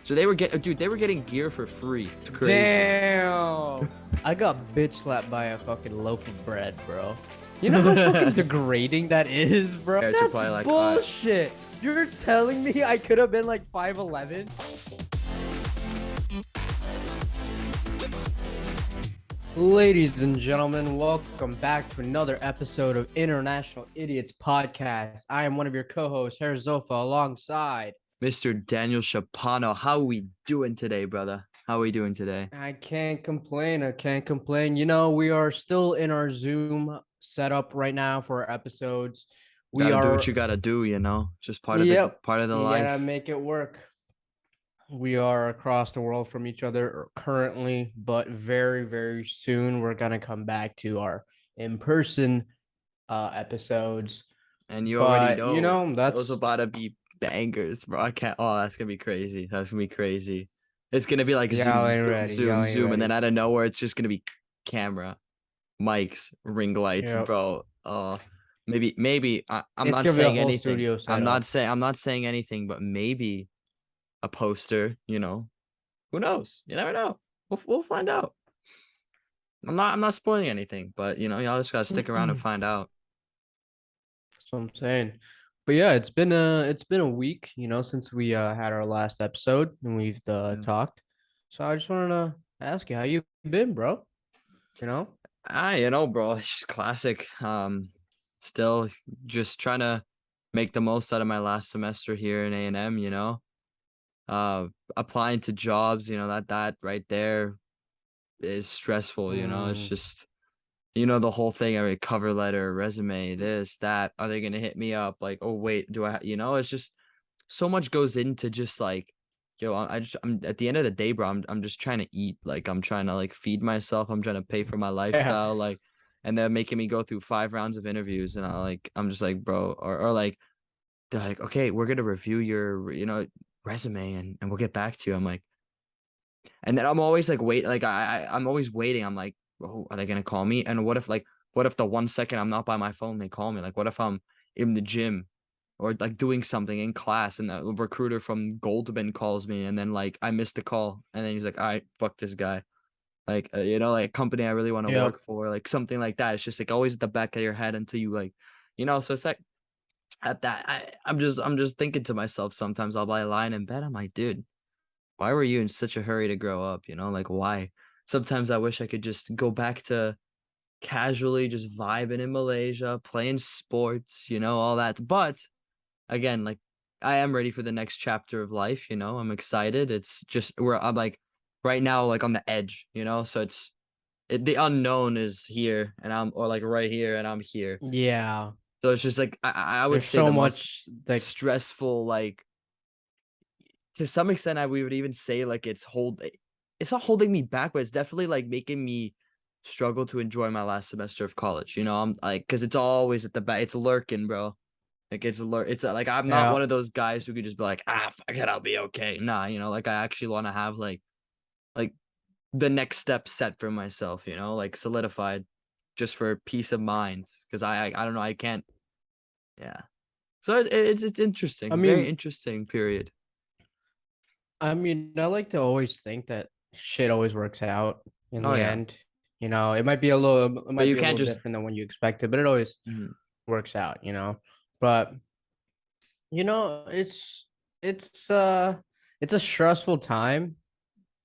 So they were getting gear for free. It's crazy. Damn. I got bitch slapped by a fucking loaf of bread, bro. You know how fucking degrading that is, bro? Parents are That's probably like, bullshit. You're telling me I could have been like 5'11"? Ladies and gentlemen, welcome back to another episode of International Idiots Podcast. I am one of your co-hosts, Hariz alongside Mr. Daniel Shapano. How we doing today, brother? How are we doing today? I can't complain. You know, we are still in our Zoom setup right now for our episodes. We Gotta do are, what you gotta do, you know? Just part of yep, the you life. gotta make it work. We are across the world from each other currently, but very, very soon we're gonna come back to our in-person episodes. And you already But you know know, those about to be bangers, bro. I can't. Oh, that's gonna be crazy. That's gonna be crazy. It's gonna be like y'all zoom, ain't zoom, ready. zoom, Y'all ain't zoom, and then ready. out of nowhere, it's just gonna be camera, mics, ring lights, Yep. bro. Maybe. I'm It's not gonna be a saying whole anything. studio setup. I'm not saying anything, but maybe a poster. You know, who knows? You never know. We'll find out. I'm not spoiling anything, but you know, y'all just gotta stick around and find out. That's what I'm saying. But yeah, it's been a week, you know, since we had our last episode and we've Yeah. talked. So I just wanted to ask you how you been, bro. You know? You know, bro, it's just classic. Still just trying to make the most out of my last semester here in A&M, you know. Applying to jobs, you know, that right there is stressful, you know. It's Mm, just, you know, the whole thing, I mean, cover letter, resume, this, that. Are they gonna hit me up? Like, oh wait, you know, it's just so much goes into just like, yo, I'm at the end of the day, bro, I'm just trying to eat. Like, I'm trying to like feed myself. I'm trying to pay for my yeah. lifestyle. Like, and they're making me go through 5 rounds of interviews, and I'm just like, bro, or like they're like, okay, we're gonna review your, you know, resume and we'll get back to you. I'm like, and then I'm always like, wait, like I'm always waiting. I'm like, oh, are they gonna call me? And what if the 1 second I'm not by my phone, they call me? Like, what if I'm in the gym or like doing something in class and the recruiter from Goldman calls me and then like I missed the call and then he's like, all right, fuck this guy. Like, you know, like a company I really want to Yep. work for, like something like that. It's just like always at the back of your head until you like, you know, so it's like at that, I'm just thinking to myself sometimes I'll be lying in bed. I'm like, dude, why were you in such a hurry to grow up? You know, like why? Sometimes I wish I could just go back to casually just vibing in Malaysia, playing sports, you know, all that. But again, like I am ready for the next chapter of life, you know. I'm excited. It's just where I'm like right now, like on the edge, you know. So the unknown is here and I'm or like right here and I'm here. Yeah. So it's just like I would There's say so the most much like stressful, like to some extent, we would even say like it's not holding me back, but it's definitely like making me struggle to enjoy my last semester of college. You know, I'm like, because it's always at the back, it's lurking, bro. Like it's like I'm not yeah. one of those guys who could just be like, fuck it, I'll be okay. Nah, you know, like I actually want to have like the next step set for myself. You know, like solidified, just for peace of mind. Because I don't know, I can't. Yeah. So it's I interesting, very mean, interesting period. I like to always think that shit always works out in Oh the yeah, end. You know, it but might you be a can't little just. different than when you expected, but it always Mhm. works out, you know. But you know, it's uh it's a stressful time.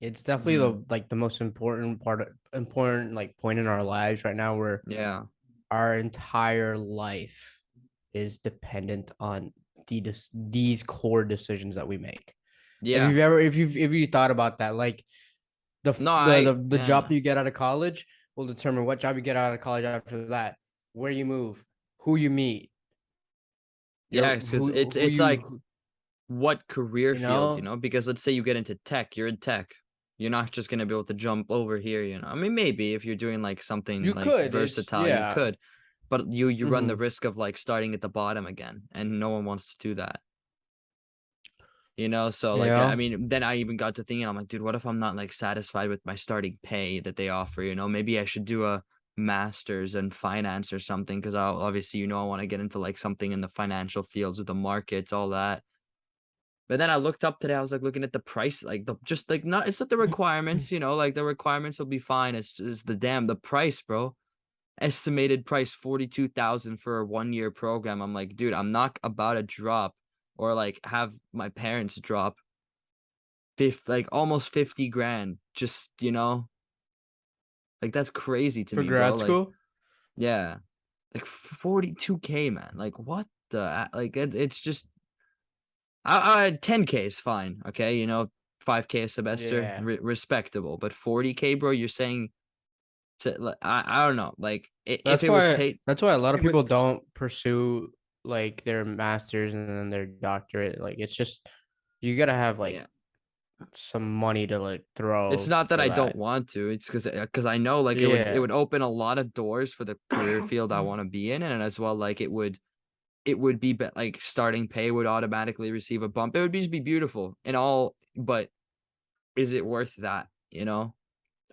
It's definitely Mhm. the most important like point in our lives right now where Yeah. our entire life is dependent on these core decisions that we make. Yeah. If you thought about that, like No, I the job yeah. that you get out of college will determine what job you get out of college after that, where you move, who you meet, Yeah, because it's like what career you field, you know, know? Because let's say you get into tech, you're in tech. You're not just gonna be able to jump over here, you know. I mean, maybe if you're doing like something you like could. It's versatile, you yeah. could, but you run the Hmm. risk of like starting at the bottom again, and no one wants to do that. You know, so like I Yeah. mean, then I even got to thinking, I'm like, dude, what if I'm not like satisfied with my starting pay that they offer? You know, maybe I should do a master's in finance or something because I obviously, you know, I want to get into like something in the financial fields with the markets, all that. But then I looked up today, I was, like, looking at the price, like, the just, like, not it's not the requirements, like, the requirements will be fine, it's just the price, bro. Estimated price 42,000 for a 1-year program. I'm like, "Dude, I'm not about to drop or, like, have my parents drop like, almost 50 grand just, like, that's crazy to For me, bro, grad like, school? yeah, like, 42K, man, like, what the like, it's just 10K is fine, okay, 5K a semester, Yeah. respectable, but 40K, bro, you're saying to I don't know, like, I if That's it was why paid that's why a lot if of it was people don't pursue like their masters and then their doctorate. Like it's just you gotta have like yeah. some money to like It's throw not that for I don't that. want to, it's because I know, like, it Yeah. would open a lot of doors for the career field I wanna be in, and as well, like, it would be like, starting pay would automatically receive a bump. It would just be beautiful and all, but is it worth that, you know?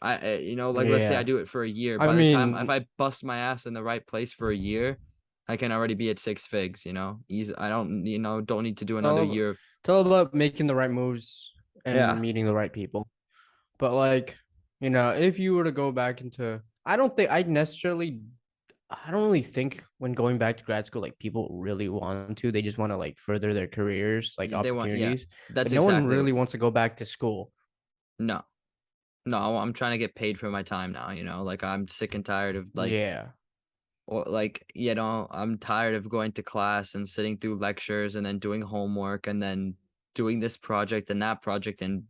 Like, let's say I Yeah. do it for a year, I by the time if mean, I bust my ass in the right place for a year, I can already be at 6 figs, easy. I don't need to do it's another all year. it's all about making the right moves and Yeah. meeting the right people. But like, if you were to go back into I don't really think when going back to grad school, like people really want to. They just want to like further their careers, like They want yeah. opportunities. But That's no one exactly really wants to go back to school. no. No, I'm trying to get paid for my time now, like, I'm sick and tired of, like, Yeah. or, like, I'm tired of going to class and sitting through lectures and then doing homework and then doing this project and that project and,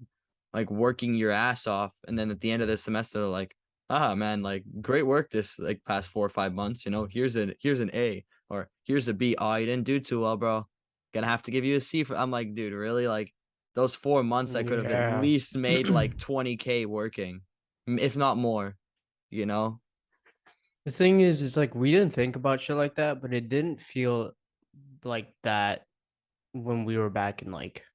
like, working your ass off, and then at the end of the semester, they're like, "Ah, man, like, great work this, like, past 4 or 5 months, here's an A," or "Here's a B. Oh, you didn't do too well, bro. Gonna have to give you a C for." I'm like, "Dude, really? Like, those 4 months I could have at Yeah. least made, like, 20K working, if not more," you know? The thing is like we didn't think about shit like that, but it didn't feel like that when we were back in like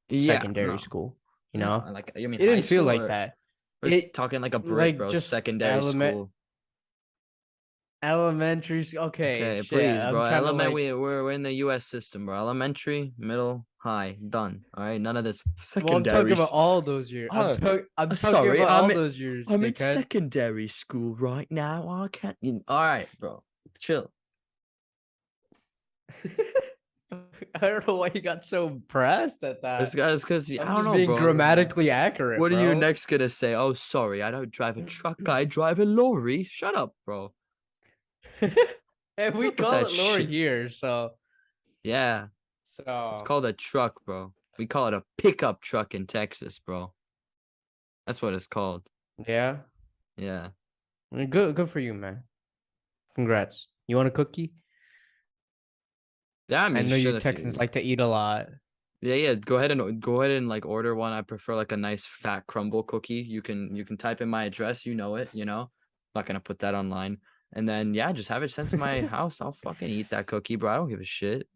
Yeah, secondary no. school, you No, know? like, you mean It high didn't feel school like or that. we're It talking like a brick, like bro, just secondary school. elementary school. Okay, Okay, shit. please, I'm bro. trying to like We're in the US system, bro. Elementary, middle, high, done. All right, none of this well, I'm talking about secondaries. all those years. Oh, I'm talking sorry, about all those years, I'm in dickhead. secondary school right now. I can't. All right, bro, chill. I don't know why you got so impressed at This that. guy's because I I'm don't just know, being bro. grammatically accurate, What are you bro. next gonna say? Oh, sorry, I don't drive a truck. I drive a lorry. Shut up, bro. And we Up with call that it Lori shit. here, so Yeah. It's so called a truck, bro. We call it a pickup truck in Texas, bro. That's what it's called. yeah. Yeah. Good for you, man. Congrats. You want a cookie? Yeah, I I mean, know you shit, if Texans you like to eat a lot. yeah, yeah, go ahead and like order one. I prefer like a nice fat crumble cookie. You can type in my address, Not gonna put that online. And then yeah, just have it sent to my house. I'll fucking eat that cookie, bro. I don't give a shit.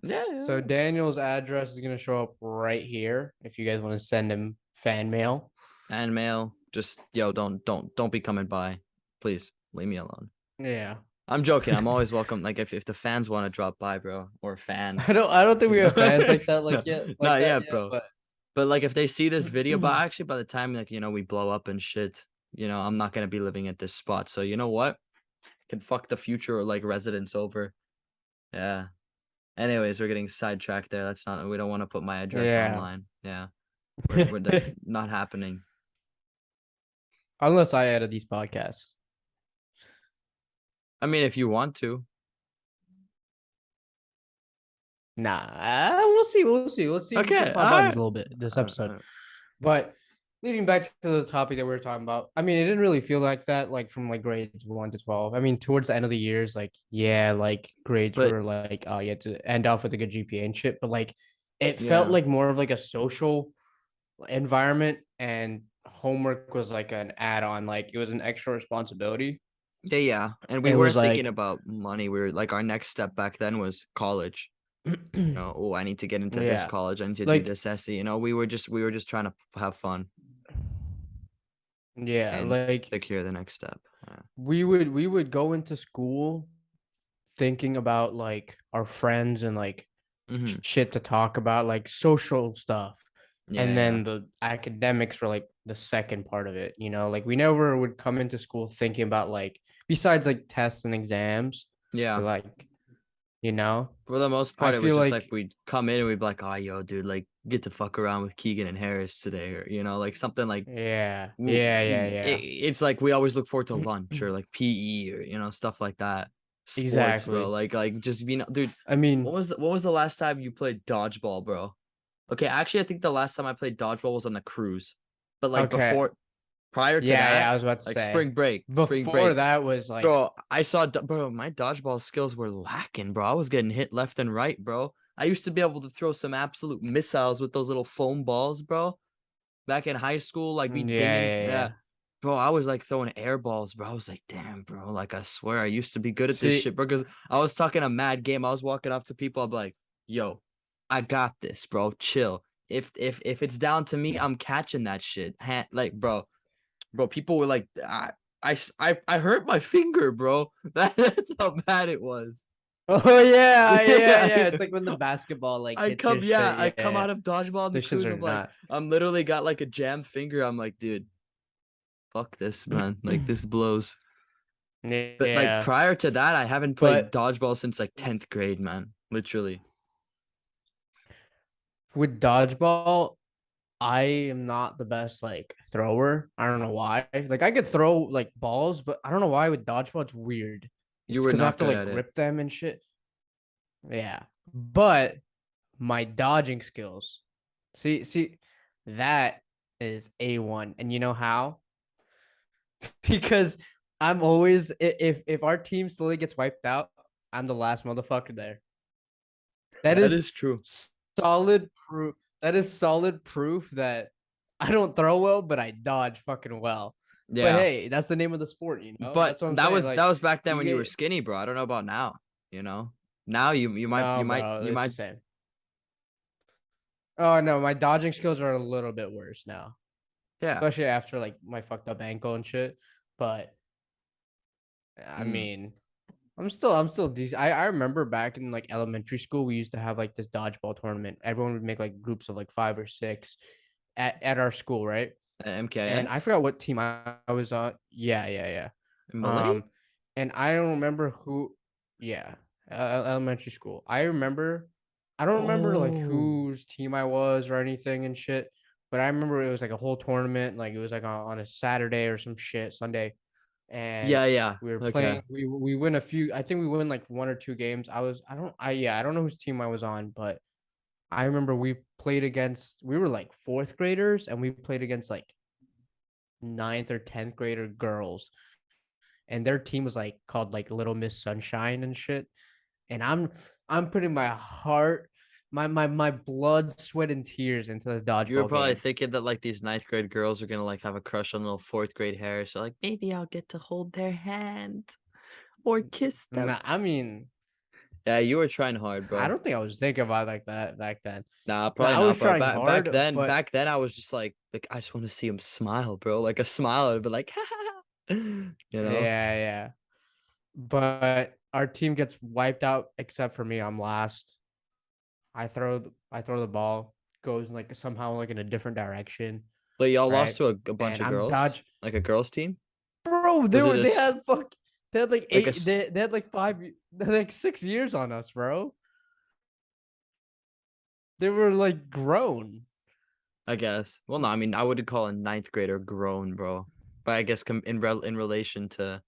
Yeah, So yeah. Daniel's address is gonna show up right here if you guys want to send him fan mail. Fan mail. Just don't be coming by. Please leave me alone. Yeah. I'm joking. I'm always welcome. Like if the fans want to drop by, bro, or fan, I don't think we have fans like that no, like not that yet, yet, bro. but But like if they see this video, but actually by the time like we blow up and shit, I'm not gonna be living at this spot. So you know what? Can fuck the future like residents over. Yeah. Anyways, we're getting sidetracked there. That's not. We don't want to put my address yeah. online. Yeah. We're not happening. Unless I edit these podcasts. I mean, if you want to. Nah, we'll see. We'll see. Let's see if we Okay. push my All buttons right. a little bit this All right. episode. But leading back to the topic that we were talking about, I mean, it didn't really feel like that, like from like grades 1 to 12. I mean, towards the end of the years, like, yeah, like grades But were like, oh, you had to end off with a good GPA and shit. But like, it felt yeah. like more of like a social environment, and homework was like an add on, like, it was an extra responsibility. Yeah, yeah. And we It was weren't thinking like, about money. We were like our next step back then was college. Oh, I need to get into this yeah, college. I need to do like, this essay. We were just trying to have fun yeah, and like secure the next step. Yeah. we would go into school thinking about like our friends and like Mhm. shit to talk about, like social stuff. Yeah, And yeah. then the academics were like the second part of it, like we never would come into school thinking about like, besides like tests and exams, Yeah. like, you know, For the most I part, it was feel just like like, we'd come in and we'd be like, "Oh, yo, dude, like get to fuck around with Keegan and Harris today," or like something like yeah, yeah, yeah, it's like we always look forward to lunch or like PE or stuff like that. Sports, bro. exactly. Like just dude. I mean, What was the last time you played dodgeball, bro? Okay, actually, I think the last time I played dodgeball was on the cruise, but like okay, prior to yeah, yeah, that, I was about to like say, spring before break, that was like, bro. Bro, my dodgeball skills were lacking, bro. I was getting hit left and right, bro. I used to be able to throw some absolute missiles with those little foam balls, bro. Back in high school, like me yeah, dinging, yeah, yeah. yeah. Bro, I was like throwing air balls, bro. I was like, damn, bro. Like, I swear I used to be good at this See, shit, bro. Because I was talking a mad game. I was walking up to people. I'm like, yo, I got this, bro. Chill. If it's down to me, I'm catching that shit. Like, bro, people were like, I hurt my finger, bro. That's how bad it was. oh yeah, yeah, yeah. It's Yeah. like when the basketball like hits your Yeah, shit. I Yeah, come yeah. out of dodgeball on the Those shits cruise. are I'm like, not. I'm literally got like a jammed finger. I'm like, dude, fuck this, man. Like this blows. But like Yeah, prior to that, I haven't played but dodgeball since like 10th grade, man. Literally. with dodgeball, I am not the best like thrower. I don't know why. Like I could throw like balls, but I don't know why with dodgeball it's weird. You It's were because I have not to good like at it. grip them and shit. Yeah, but my dodging skills, see, that is A1, and you know how? Because I'm always, if our team slowly gets wiped out, I'm the last motherfucker there. That That is is true. solid proof. That is solid proof that I don't throw well, but I dodge fucking well. But Yeah. hey, that's the name of the sport, But That's what I'm saying. that Like was back then you when you were get skinny, bro. I don't know about now, you know. Now no, bro. you It's the might same. Oh no, my dodging skills are a little bit worse now, yeah. especially after like my fucked up ankle and shit. But I Mm. mean, I'm still decent. I remember back in like elementary school, we used to have like this dodgeball tournament. Everyone would make like groups of like 5 or 6 at our school, right? And I MKS? forgot what team I was on. Yeah, yeah, yeah. In Malay? Um, and I don't remember who. Yeah, elementary school. I don't remember like Oh. whose team I was or anything and shit. But I remember it was like a whole tournament. Like it was like on a Saturday or some shit, Sunday, and Yeah, yeah. we were Okay. playing. We win a few. I think we win like 1 or 2 games. I don't know whose team I was on, but I remember we played against. We were like fourth graders, and we played against like ninth or 10th grader girls, and their team was like called like Little Miss Sunshine and shit. And I'm putting my heart, my blood, sweat, and tears into this You were dodgeball probably game. thinking that like these ninth grade girls are gonna like have a crush on little fourth grade Harris. So like maybe I'll get to hold their hand or kiss them. Nah, I mean, Yeah, you were trying hard, I bro. don't think I was thinking about it like that back then. Nah, Nah, probably I not, was bro. trying hard, but Back then I was just like I just want to see him smile, bro. Like a smile, I'd be like, you know? yeah, yeah. But our team gets wiped out except for me. I'm last. I throw the ball, goes in like somehow like in a different direction, But y'all lost right? to a bunch And of I'm girls, dodge, like a girls team. bro. Was it They just had they had like like eight, they had like they had like 6 years on us, bro. They were like grown. I guess. Well, no, I mean I would call a ninth grader grown, bro. But I guess in relation to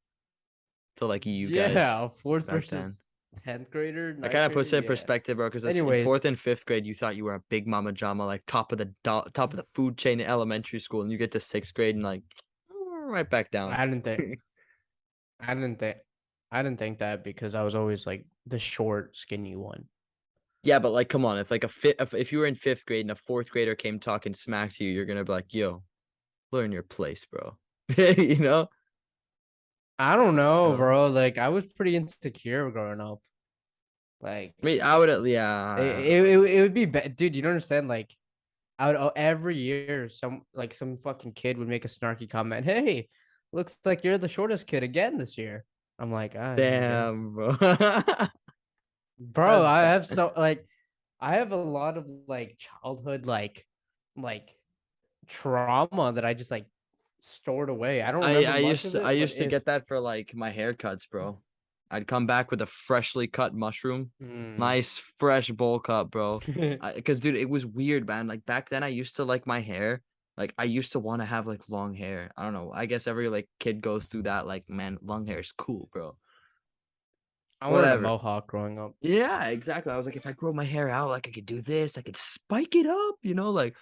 like you guys Yeah, fourth back then. versus 10th grader, That ninth kind of grader. puts it in Yeah. perspective, bro. Because in Anyways, fourth and fifth grade, you thought you were a big mama jama, like top of the food chain in elementary school, and you get to sixth grade and like right back down. I didn't think I didn't think I didn't think that because I was always like the short, skinny one. Yeah, but like, come on, if like if you were in fifth grade and a fourth grader came talking smack to you, you're gonna be like, yo, learn your place, bro. you know? I don't You know, know? bro. Like I was pretty insecure growing up. Like I mean, I would, yeah. it would be bad, dude. You don't understand. Like I would every year some fucking kid would make a snarky comment. Hey, looks like you're the shortest kid again this year. I'm like, ah, I guess, Damn, bro. bro. That's I bad. have so like I have a lot of like childhood like trauma that I just like stored away. I don't I remember I much used of to I it, but used to if get that for like my haircuts, bro. I'd come back with a freshly cut mushroom, mm. nice fresh bowl cut, bro. Because dude, it was weird, man. Like back then, I used to like my hair. Like I used to want to have like long hair. I don't know. I guess every like kid goes through that. Like, man, long hair is cool, bro. I wanted a Whatever. mohawk growing up. Yeah, exactly. I was like, if I grow my hair out, like I could do this. I could spike it up, like.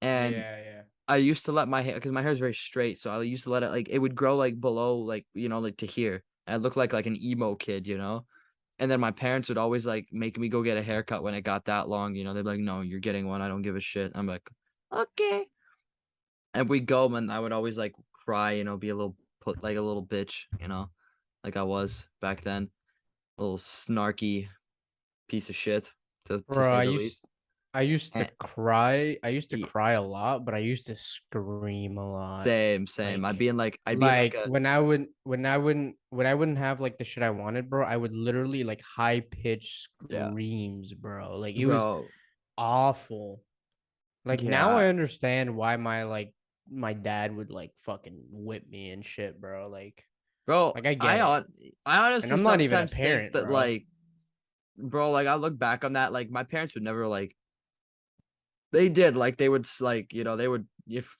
And Yeah, yeah. I used to let my hair because my hair is very straight, so I used to let it like it would grow like below like like to here. And I looked like an emo kid. And then my parents would always like make me go get a haircut when it got that long. They'd be like, "No, you're getting one. I don't give a shit." I'm like, "Okay." And we go, and I would always like cry, be a little put like a little bitch, like I was back then, a little snarky piece of shit to Bro, say I the least. used I used to And cry. I used to yeah, cry a lot, but I used to scream a lot. same. Like I'd be in like like a when I wouldn't have like the shit I wanted, bro, I would literally like high pitched yeah, screams, bro. Like it was bro. awful. Like now Yeah, I understand why my dad would like fucking whip me and shit, bro. bro. Like I get it. I And honestly I'm not even a sometimes think parent, that bro. like, bro, like I look back on that, like my parents would never like they did like they would like they would if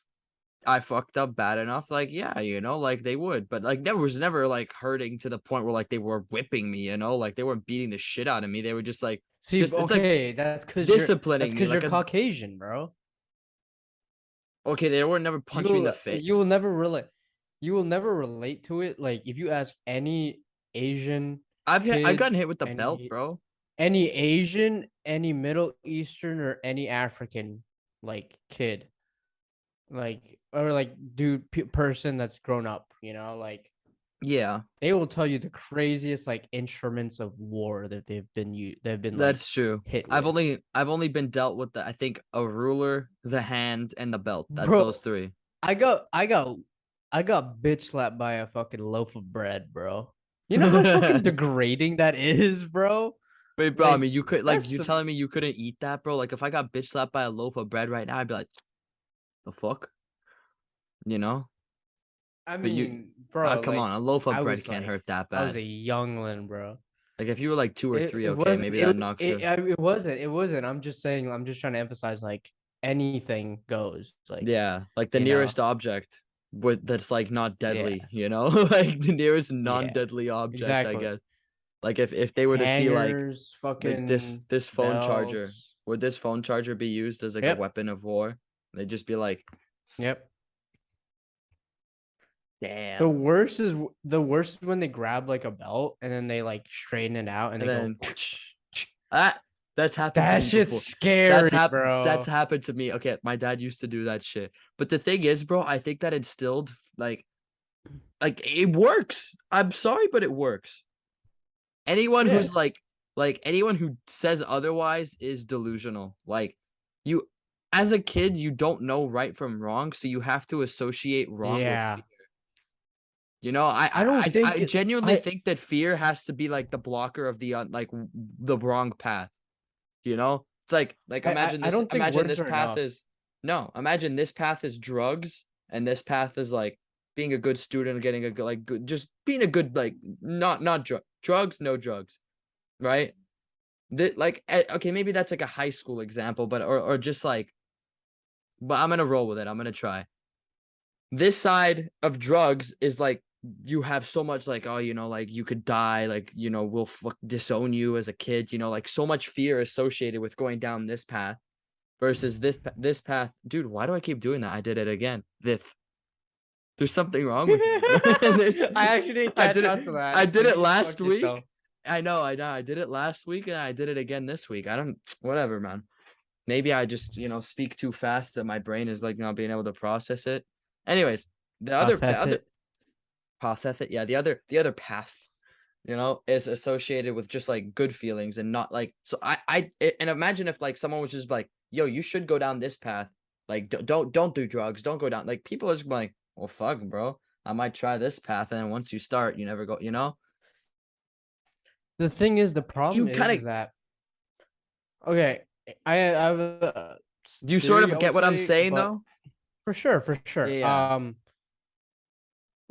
I fucked up bad enough, like yeah, like they would, but like there was never like hurting to the point where like they were whipping me, like they weren't beating the shit out of me. They were just like See, just it's like okay, that's cause disciplining me, you're like a Caucasian, bro. okay, they were never punch me in the face. You will never relate to it. Like if you ask any Asian I've kid, gotten hit with the belt, any bro. any Asian, any Middle Eastern, or any African like kid, like or like person that's grown up, like Yeah. they will tell you the craziest like instruments of war that they've been like That's true. hit I've with. only I've only been dealt with I think a ruler, the hand, and the belt. That those Bro, three. I got I got I got bitch slapped by a fucking loaf of bread, bro. You know how fucking degrading that is, bro? Wait, bro. I Like mean, you could like that's you some, telling me you couldn't eat that, bro? Like if I got bitch slapped by a loaf of bread right now, I'd be like, the fuck, you know? I But you, mean, bro, come on, a loaf of I bread was can't like hurt that I was bad. a youngling, bro. Like if you were like two or three, It okay, wasn't maybe that it, knocks it you. it wasn't it wasn't. I'm just trying to emphasize like anything goes. Like, Yeah, like the you know. nearest object with that's like not Yeah. deadly, like the nearest Yeah. non-deadly object, I Exactly. guess. Like if they were to see Hangers, like this fucking this phone charger, belts. would this phone charger be used as like a Yep. weapon of war? They'd just be like, Yep. damn. The worst is when they grab like a belt and then they like straighten it out and And they go. then ah, that's happened to That me shit's before. That's scary, that's bro. happened to me. Okay, my dad used to do that shit. But the thing is, bro, I think that instilled like it works. I'm sorry, but it works. Anyone Yeah. who's like anyone who says otherwise is delusional. Like you as a kid, you don't know right from wrong, so you have to associate wrong with Yeah. I don't I think genuinely I think that fear has to be like the blocker of the the wrong path. It's like I don't think imagine words this are path enough. is no, imagine this path is drugs and this path is like being a good student, getting a good like good just being a good like not drugs, no drugs, right? Okay, maybe that's like a high school example, but or just like but I'm gonna roll with it. I'm gonna try. This side of drugs is like you have so much like oh like you could die like we'll disown you as a kid like so much fear associated with going down this path versus this path. Dude, why do I keep doing that? I did it again. This There's something wrong with me, bro. there's I actually didn't I catch did it on to I that, so did you it can last fuck week. yourself. I know I did it last week and I did it again this week. I don't whatever, man. Maybe I just speak too fast that my brain is like not being able to process it. Anyways, the Process other it. process it. Yeah, the other path, is associated with just like good feelings and not like so and imagine if like someone was just like, "Yo, you should go down this path. Like don't do drugs. Don't go down." Like people are just like, "Well, fuck, bro. I might try this path and then once you start, you never go." The thing is, the problem You kind is of that Okay, I have a Do you sort theory, of I would get what I'm say, saying but though? for sure, for Yeah, sure. yeah,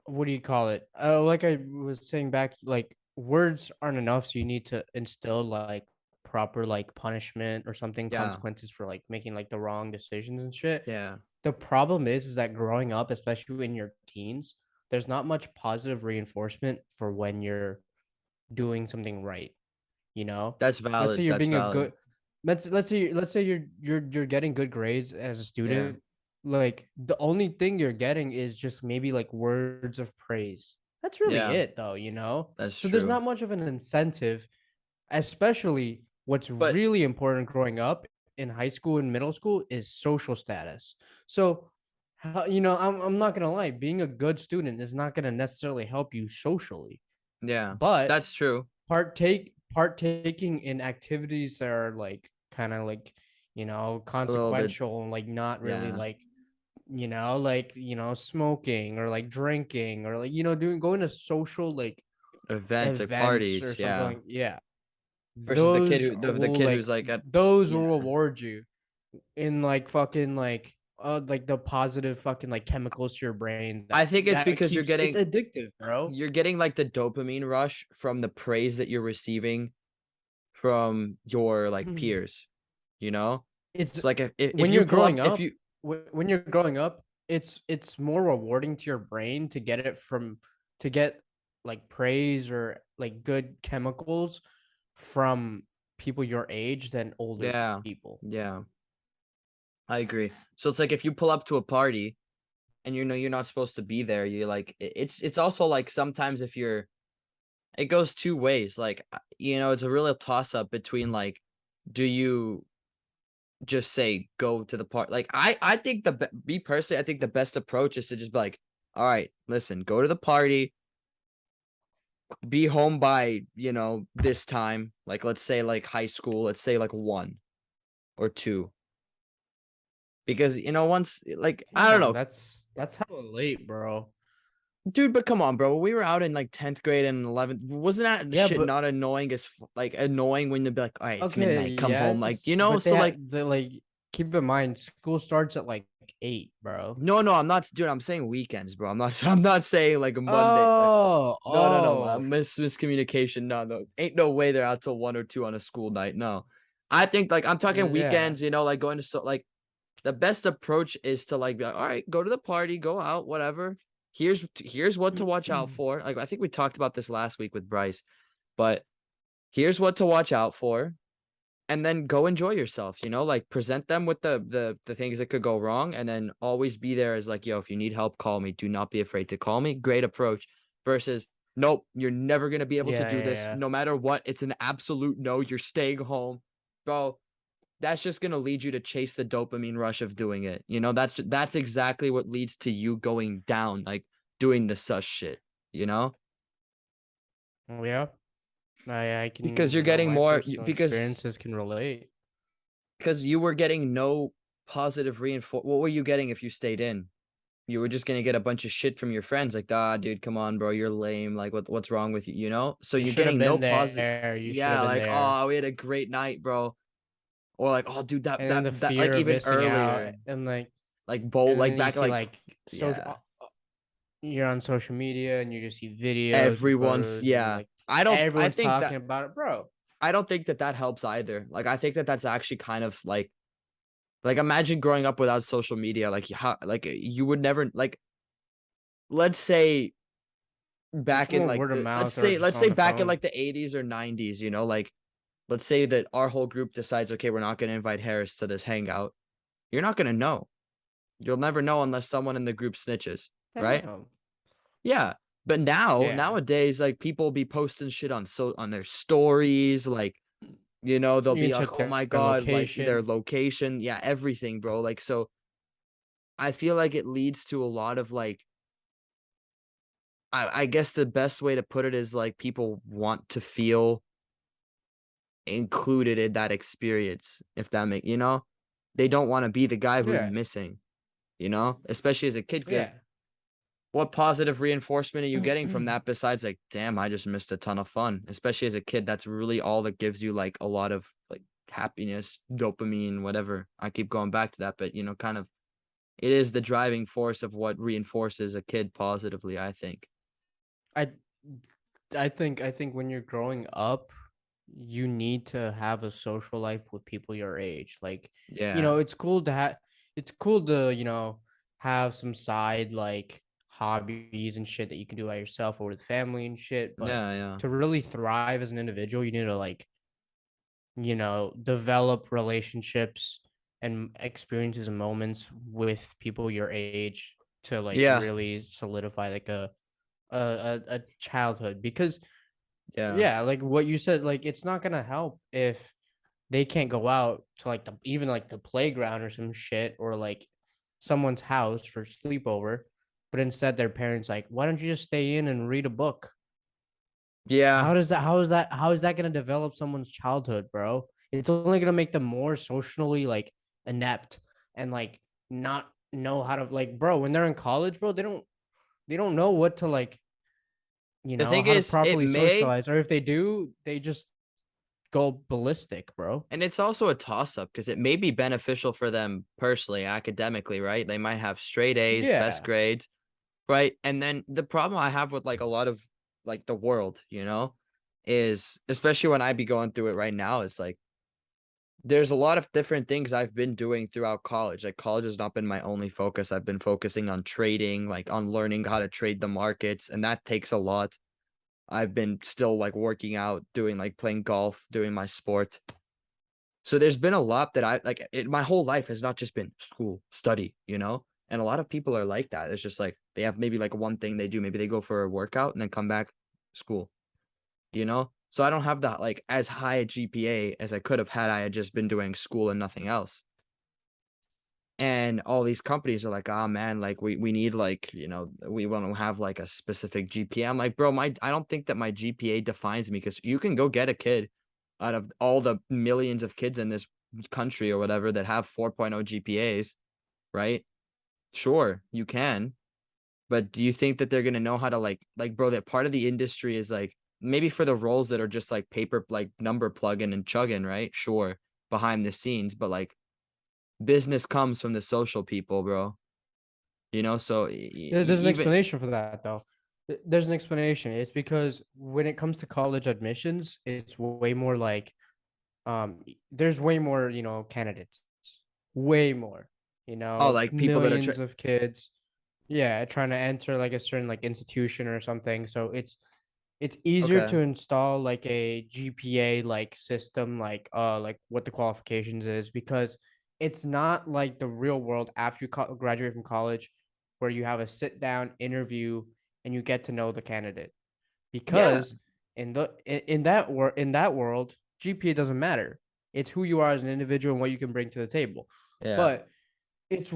What do you call it? Like I was saying back, like words aren't enough, so you need to instill like proper like punishment or something, yeah, consequences for like making like the wrong decisions and shit. yeah. The problem is that growing up, especially in your teens, there's not much positive reinforcement for when you're doing something right. You know, That's let's say valid. you're That's being a valid. good, let's say you're getting good grades as a Yeah, student. Like the only thing you're getting is just maybe like words of praise. That's really yeah. it, though. You know, That's so there's true. not much of an incentive, especially what's But really important growing up in high school and middle school is social status. So, I'm not gonna lie, being a good student is not gonna necessarily help you socially, yeah, but that's true. partaking in activities that are like kind of like A little bit. consequential and like not really Yeah. like smoking or like drinking or like doing going to social like Events, like events or parties. something Yeah. like, yeah, Versus the kid those who the will kid like who's like at those yeah. will reward you in like fucking like the positive fucking like chemicals to your brain I that think it's that because keeps it's addictive, bro. you're getting like the dopamine rush from the praise that you're receiving from your like peers, you know? It's So like if when you you're pull up growing if up you when you're growing up, it's more rewarding to your brain to get it from to get like praise or like good chemicals from people your age than older yeah, people. yeah, I agree. So it's like if you pull up to a party and you know you're not supposed to be there, you like it's also like sometimes if you're it goes two ways. Like it's a real toss up between like do you just say go to the park. Like I think me personally, I think the best approach is to just be like, all right, listen, go to the party, be home by this time. Like let's say like high school, let's say like 1 or 2, because once like I don't Damn, know, that's hella late, bro. dude. But come on, bro. We were out in like 10th grade and 11th. Wasn't that Yeah, shit but not annoying like annoying when you'd be like, all right, it's okay, midnight, come home, like yes, but so like. they like keep in mind school starts at like 8, bro. No, no, I'm not, dude. I'm saying weekends, bro. I'm not. I'm not saying like a Monday. Like, Oh, no, no, no. oh. Miscommunication. No, no. Ain't no way they're out till 1 or 2 on a school night. No, I think like I'm talking Yeah. weekends. Like going to like the best approach is to like be like, all right, go to the party, go out, whatever. Here's what to watch out for. Like I think we talked about this last week with Bryce, but here's what to watch out for and then go enjoy yourself, like present them with the things that could go wrong and then always be there as like, yo, if you need help, call me. Do not be afraid to call me. Great approach versus nope, you're never going to be able to Yeah, do yeah, this yeah. no matter what. It's an absolute no. You're staying home. Bro, that's just going to lead you to chase the dopamine rush of doing it. That's exactly what leads to you going down, like doing the sus shit, you know? Oh, yeah. I Because can, you're getting my more personal experiences can relate. because you were getting no positive reinforcement. What were you getting if you stayed in? You were just gonna get a bunch of shit from your friends, like, ah, dude, come on, bro, you're lame. Like, what's wrong with you? So You you're should have getting no been positive. there. You should have Yeah, been like, there. oh, we had a great night, bro. Or like, oh, dude, And then the like fear of even missing out earlier, and like then you back, see like, like yeah, you're on social media and you just see videos and everyone's, photos and yeah. like I everyone's think talking that about it, bro. I don't think that helps either. Like, I think that that's actually kind of like imagine growing up without social media, like how, like you would never like let's say It's back in more like word of mouth or just let's on say the back in phone. like the 80s or 90s, like let's say that our whole group decides, okay, we're not going to invite Harris to this hangout. You're not going to know. You'll never know unless someone in the group snitches, right? Damn. Yeah. But Yeah. nowadays, like people be posting shit on their stories, like they'll You can be like, check oh my their god, like their location. location, yeah, everything, bro. Like so, I feel like it leads to a lot of like I guess the best way to put it is like people want to feel included in that experience, if that make they don't want to be the guy who's Yeah. missing, especially as a kid, because Yeah. what positive reinforcement are you getting from that besides like, damn, I just missed a ton of fun, especially as a kid. That's really all that gives you like a lot of like happiness, dopamine, whatever. I keep going back to that, but kind of it is the driving force of what reinforces a kid positively, I think. I I think when you're growing up, you need to have a social life with people your age. Like, Yeah. it's cool to, have some side like hobbies and shit that you can do by yourself or with family and shit, but Yeah, yeah. to really thrive as an individual, you need to like, develop relationships and experiences and moments with people your age to like Yeah. really solidify like a childhood because Yeah. yeah, like what you said, like it's not gonna help if they can't go out to like the even like the playground or some shit or like someone's house for sleepover, but instead their parents like, why don't you just stay in and read a book? Yeah. How is that gonna develop someone's childhood, bro? It's only gonna make them more socially like inept and like not know how to like, bro, when they're in college, bro, they don't know what to like, The thing how to is, it properly may, socialize, or if they do, they just go ballistic, bro. and it's also a toss up because it may be beneficial for them personally, academically, right? They might have straight A's, best Yeah. grades, right? And then the problem I have with like a lot of like the world, is especially when I be going through it right now, is like there's a lot of different things I've been doing throughout college. Like college has not been my only focus. I've been focusing on trading, like on learning how to trade the markets, and that takes a lot. I've been still like working out, doing like playing golf, doing my sport. So there's been a lot that I like my whole life has not just been school, study. And a lot of people are like that. It's just like they have maybe like one thing they do. Maybe they go for a workout and then come back, school. So I don't have that like as high a GPA as I could have had I had just been doing school and nothing else. And all these companies are like, "Ah, man, like we need like, we want to have like a specific GPA." I'm like, "Bro, I don't think that my GPA defines me because you can go get a kid out of all the millions of kids in this country or whatever that have 4.0 GPAs, right? Sure, you can, but do you think that they're gonna know how to like bro, that part of the industry is like maybe for the roles that are just like paper like number plugging and chugging, right? Sure, behind the scenes, but like business comes from the social people, bro. So There's an even explanation for that though. There's an explanation. It's because when it comes to college admissions, it's way more like there's way more, candidates. Way more. oh, like people that are Millions of kids. Yeah, trying to enter like a certain like institution or something. So it's easier okay, to install like a GPA like system like what the qualifications is because it's not like the real world after you graduate from college where you have a sit down interview and you get to know the candidate yeah, because in that world GPA doesn't matter. It's who you are as an individual and what you can bring to the table. yeah, But there's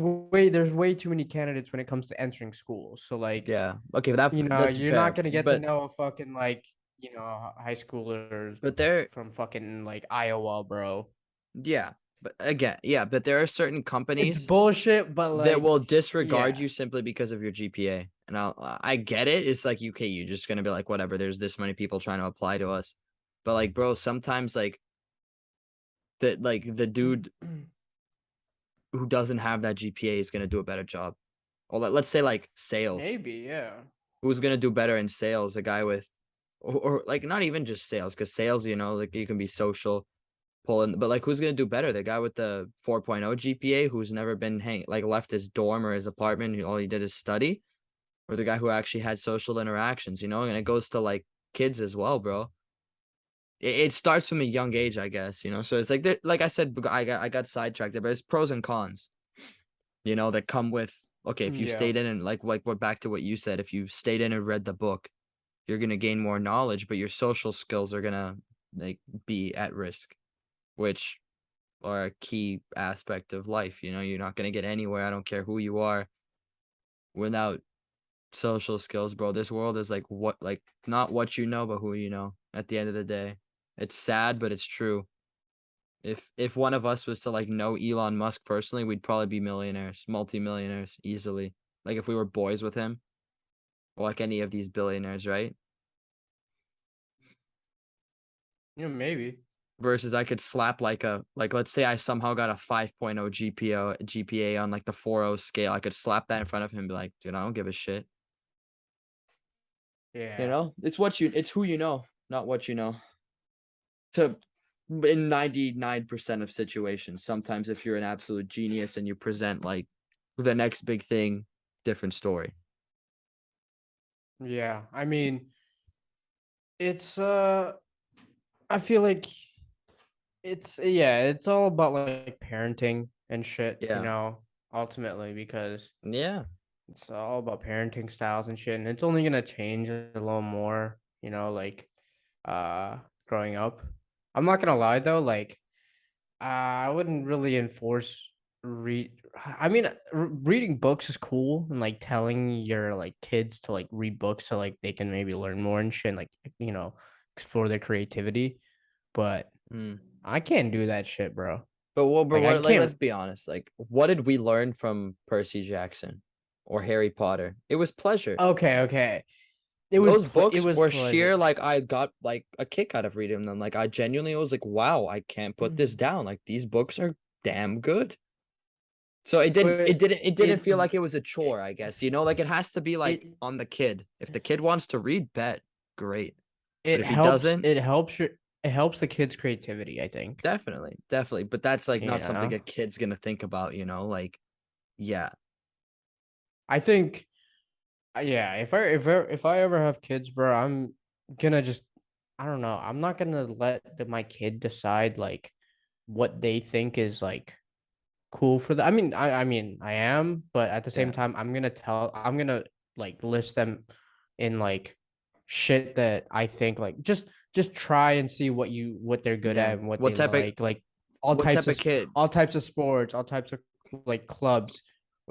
way too many candidates when it comes to entering school. So like yeah. Okay, but that's you're not fair, gonna get to know a fucking like high schoolers but there, from fucking like Iowa, bro. yeah, but again, yeah, but there are certain It's companies bullshit, but that like will disregard yeah, you simply because of your GPA. And I get it. It's like, okay, you're just gonna be like, whatever. There's this many people trying to apply to us, but like, bro, sometimes the dude who doesn't have that GPA is gonna do a better job. Or let's say like sales. maybe yeah. Who's gonna do better in sales? A guy with, or like not even just sales, because sales, like you can be social, pulling, but like who's gonna do better? The guy with the 4.0 GPA who's never been like left his dorm or his apartment, all he did is study, or the guy who actually had social interactions, and it goes to like kids as well, bro. It starts from a young age, I guess. So it's like like I said, I got sidetracked there, but it's pros and cons, that come with, okay, if you Yeah. stayed in and like what back to what you said, if you stayed in and read the book, you're gonna gain more knowledge, but your social skills are gonna like be at risk, which are a key aspect of life. You're not gonna get anywhere. I don't care who you are without social skills, bro. This world is like not what you know, but who you know. At the end of the day, it's sad, but it's true. If one of us was to like know Elon Musk personally, we'd probably be millionaires, multimillionaires easily. Like if we were boys with him, or like any of these billionaires, right? Maybe. versus I could slap like let's say I somehow got a 5.0 GPA on like the 4.0 scale. I could slap that in front of him and be like, dude, I don't give a shit. You Yeah. know, it's who you know, not what you know. To In 99% of situations, sometimes if you're an absolute genius and you present like the next big thing, different story. Yeah. I mean, it's I feel like it's all about like parenting and shit, Yeah. ultimately because Yeah. it's all about parenting styles and shit, and it's only gonna change a little more, like growing up. I'm not gonna lie though, like I wouldn't really enforce read. I mean, reading books is cool, and like telling your like kids to like read books so like they can maybe learn more and shit, and, like explore their creativity. But Mm. I can't do that shit, bro. But Like I what like let's can't. be honest. Like what did we learn from Percy Jackson or Harry Potter? It was pleasure. Okay, okay. Those It books was were sheer pleasure. like I got like a kick out of reading them. Like I genuinely was like, wow, I can't put this down. Like these books are damn good. So But it didn't it feel like it was a chore, I guess. You know, like it has to be like it on the kid. If the kid wants to read, bet, great. But it if he helps doesn't, it helps your it helps the kids' creativity, I think. definitely, definitely. But that's like You not something know? a kid's gonna think about, you know? Like, yeah, I think yeah, if I ever have kids, bro, I'm gonna just I don't know. I'm not gonna let my kid decide like what they think is like cool for them. I mean I am, but at the same yeah. time I'm gonna like list them in like shit that I think like just try and see what they're good Yeah. at and what they like What type of kid? all types of sports, all types of like clubs.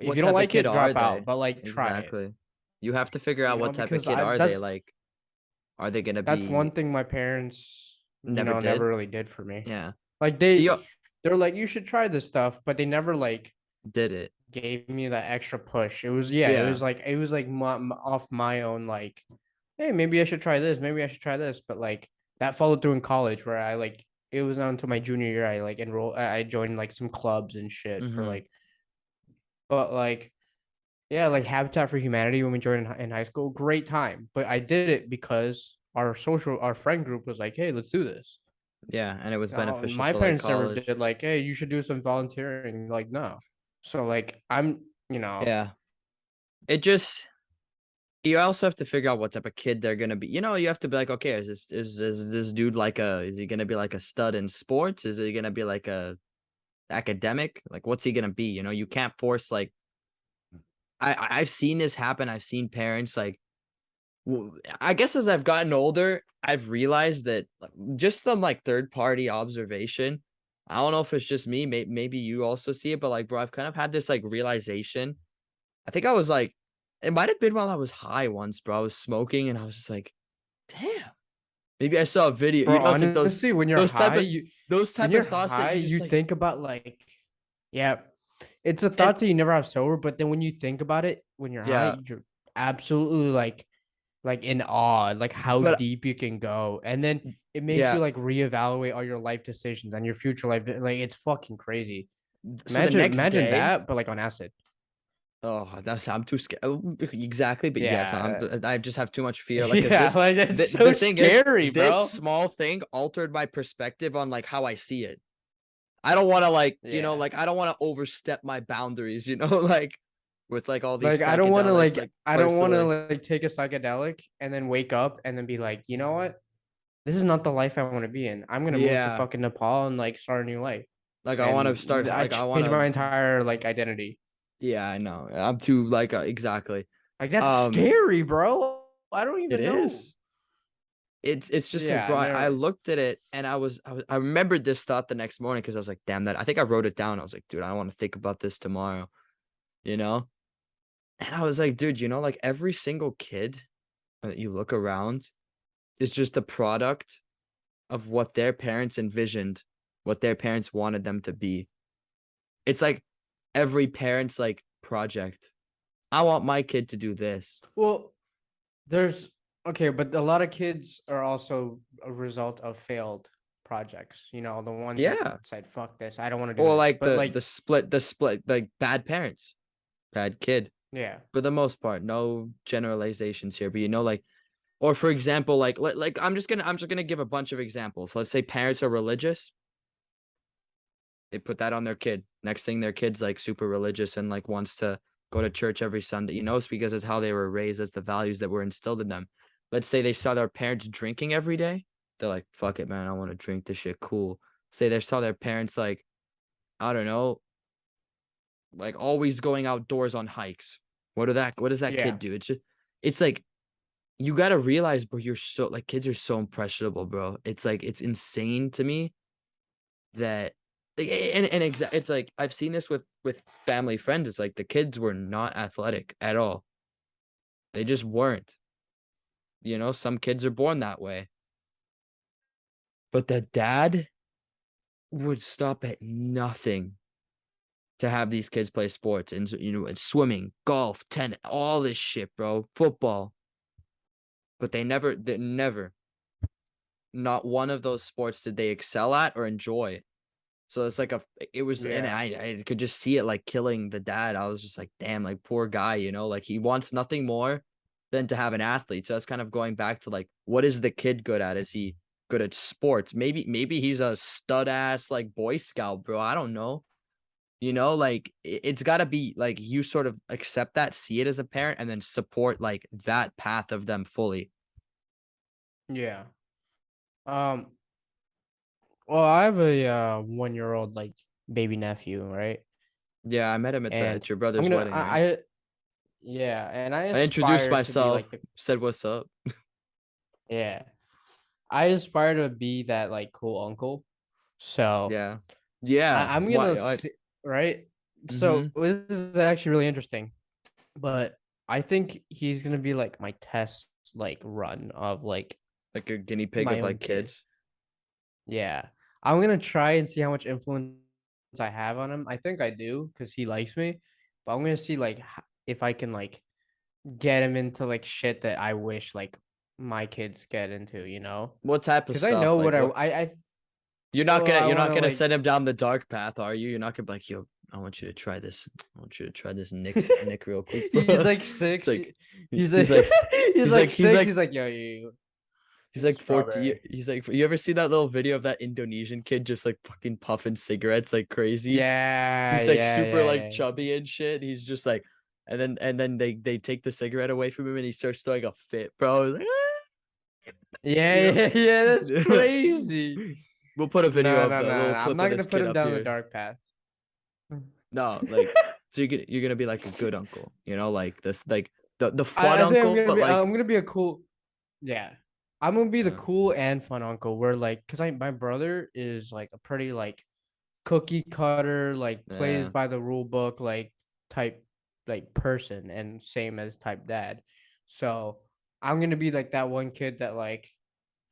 If What you don't type of like kid it, are drop they? out, but like try it. Exactly. You have to figure out what type of Because kid I are they? Like, are they gonna that's one be thing my parents, never never did? really did for me. Yeah. Like You they're like you should try this stuff, but they never like did it. gave me that extra push. Yeah. It was like off my own like, hey, maybe I should try this, maybe I should try this, but like that followed through in college where I like it was not until my junior year I like I joined like some clubs and shit for Mm-hmm. like, but like yeah, like Habitat for Humanity when we joined in high school, great time. But I did it because our friend group was like, hey, let's do this. Yeah, and it was beneficial My for like parents never college. did like, hey, you should do some volunteering. Like, no. So like Yeah. It just you also have to figure out what type of kid they're gonna be. You know, you have to be like, okay, is this dude like is he gonna be like a stud in sports? Is he gonna be like a academic? Like what's he gonna be? You know, you can't force like I've seen this happen. I've seen parents like I guess as I've gotten older, I've realized that like, just some like third party observation. I don't know if it's just me, maybe you also see it, but like, bro, I've kind of had this like realization. I think I was like, it might have been while I was high once, bro. I was smoking and I was just like, damn. Maybe I saw a video. You bro, know, it's like honestly, those type of those when type you're of thoughts that high, you just you like think about like, yeah, it's a and thought that you never have sober, but then when you think about it when you're high, yeah, you're absolutely like in awe, like how but deep you can go. And then it makes you yeah. like reevaluate all your life decisions and your future life. Like it's fucking crazy. So the next Imagine day, that, but like on acid. oh, that's I'm too scared. Oh, exactly, but yes, Yeah. I just have too much fear. Like, cause Yeah, like that's so the thing is, scary, this bro. small thing altered my perspective on like how I see it. I don't want to like, you know, Yeah. like I don't want to overstep my boundaries, you know, like with like all these Like I don't want to psychedelics, like I don't want to personally. like take a psychedelic and then wake up and then be like, you know what? This is not the life I want to be in. I'm gonna move to Yeah, fucking Nepal and like start a new life. like I want to And start, I like I want changed to. my entire like identity. Yeah, I know. I'm too like exactly. Like that's Um, scary, bro. I don't it even know. is. It's just like, Yeah, bro, I no. looked at it and I remembered this thought the next morning because I was like, damn that. I think I wrote it down. I was like, dude, I want to think about this tomorrow, you know? And I was like, dude, you know, like every single kid that you look around is just a product of what their parents envisioned, what their parents wanted them to be. It's like every parent's like project. I want my kid to do this. Well, there's okay, but a lot of kids are also a result of failed projects. You know, the ones that Yeah. said, "Fuck this, I don't want to do Or this." like But the split, like bad parents, bad kid. yeah, For the most part, no generalizations here, but like, or for example, like I'm just gonna give a bunch of examples. Let's say parents are religious. They put that on their kid. Next thing, their kid's like super religious and like wants to go to church every Sunday. It's because it's how they were raised, as the values that were instilled in them. Let's say they saw their parents drinking every day. They're like, fuck it, man, I want to drink this shit. Cool. Say they saw their parents like, I don't know, like always going outdoors on hikes. What does that yeah, kid do? It's like you gotta realize, bro, you're so like kids are so impressionable, bro. It's like it's insane to me that it's like I've seen this with family friends. It's like the kids were not athletic at all. They just weren't. Some kids are born that way. But the dad would stop at nothing to have these kids play sports and swimming, golf, tennis, all this shit, bro. Football. But they never, not one of those sports did they excel at or enjoy. So it's like it was, and yeah, I could just see it like killing the dad. I was just like, damn, like poor guy, like he wants nothing more than to have an athlete. So that's kind of going back to like, what is the kid good at? Is he good at sports? Maybe he's a stud ass like Boy Scout, bro. I don't know. Like it's got to be like you sort of accept that, see it as a parent, and then support like that path of them fully. yeah. Um, well, I have a 1-year-old like baby nephew, right? Yeah, I met him at And your I'm brother's gonna wedding, right? I yeah, and I I introduced aspire to be like myself, the said what's up. yeah. I aspire to be that like cool uncle. So Yeah. Yeah. I'm gonna Why? see, right. So Mhm. this is actually really interesting, but I think he's gonna be like my test like run of like Like a guinea pig my of own like kid. kids. Yeah, I'm gonna try and see how much influence I have on him. I think I do because he likes me, but I'm gonna see like if I can like get him into like shit that I wish like my kids get into, you know? What type of Because I know stuff? Like what what? I You're want not to gonna like. send him down the dark path, are you? You're not gonna be like, yo, I want you to try this. I want you to try this Nick real quick, bro. He's like It's 6. like He's like he's like he's he's like like he's 6. like He's like, yo, you he's get a like 40. strawberry. He's like, you ever see that little video of that Indonesian kid just like fucking puffing cigarettes like crazy? Yeah, He's like yeah, super yeah, like yeah. chubby and shit. He's just like, and then they take the cigarette away from him and he starts throwing a fit, bro. He's like, Yeah, you yeah, yeah. That's know? crazy. We'll put a video No, of no, the no, no. little I'm clip not of gonna this put kid him up down the here. dark path. No, like so you're gonna be like a good uncle, like this, like the fun I think uncle, but like I'm gonna be a cool. Yeah, I'm gonna be the yeah, cool and fun uncle. Where like, cause my brother is like a pretty like cookie cutter, like plays yeah. by the rule book, like type like person, and same as type dad. So I'm gonna be like that one kid that like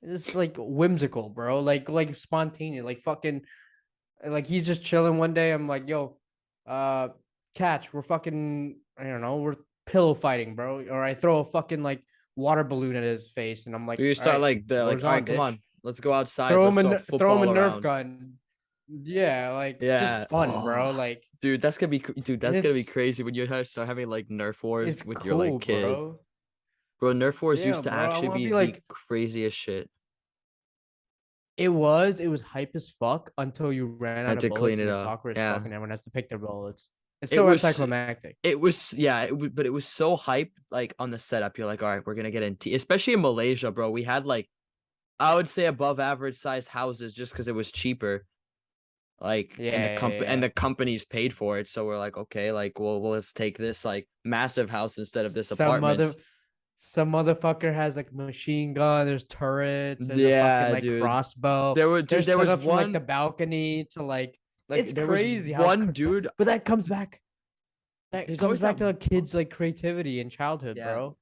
is like whimsical, bro. Like spontaneous, like fucking like he's just chilling one day. I'm like, yo, uh, catch, we're fucking, I don't know, we're pillow fighting, bro. Or I throw a fucking like water balloon at his face, and I'm like, You all start right, like the like, war's all on, right, come bitch. on, let's go outside, let's throw a Throw him a football Nerf around. gun. Yeah, like just Yeah. fun, bro. Oh, Like, dude, and that's gonna be crazy when you start having like Nerf wars it's with your like cool, kids. bro. Bro, Nerf wars Yeah, used to bro. I actually want to be be the like craziest shit. it was hype as fuck until you ran out Had of to clean bullets it and it's up. awkward as fuck Yeah. and everyone has to pick their bullets. It's It so was anticlimactic. yeah, but it was so hype like on the setup. You're like, all right, we're gonna get into, especially in Malaysia, bro. We had like, I would say above average size houses just because it was cheaper. Like, Yeah, and yeah, yeah. the companies paid for it, so we're like, okay, like, well, let's take this like massive house instead of this Some apartments. other some motherfucker has like machine gun, there's turrets, there's a fucking Yeah, like dude. crossbow. Dude, There's there was setups from like the one, balcony to like it's there was crazy how one dude. but that There's comes always that. back to kids like creativity and childhood, Yeah, bro.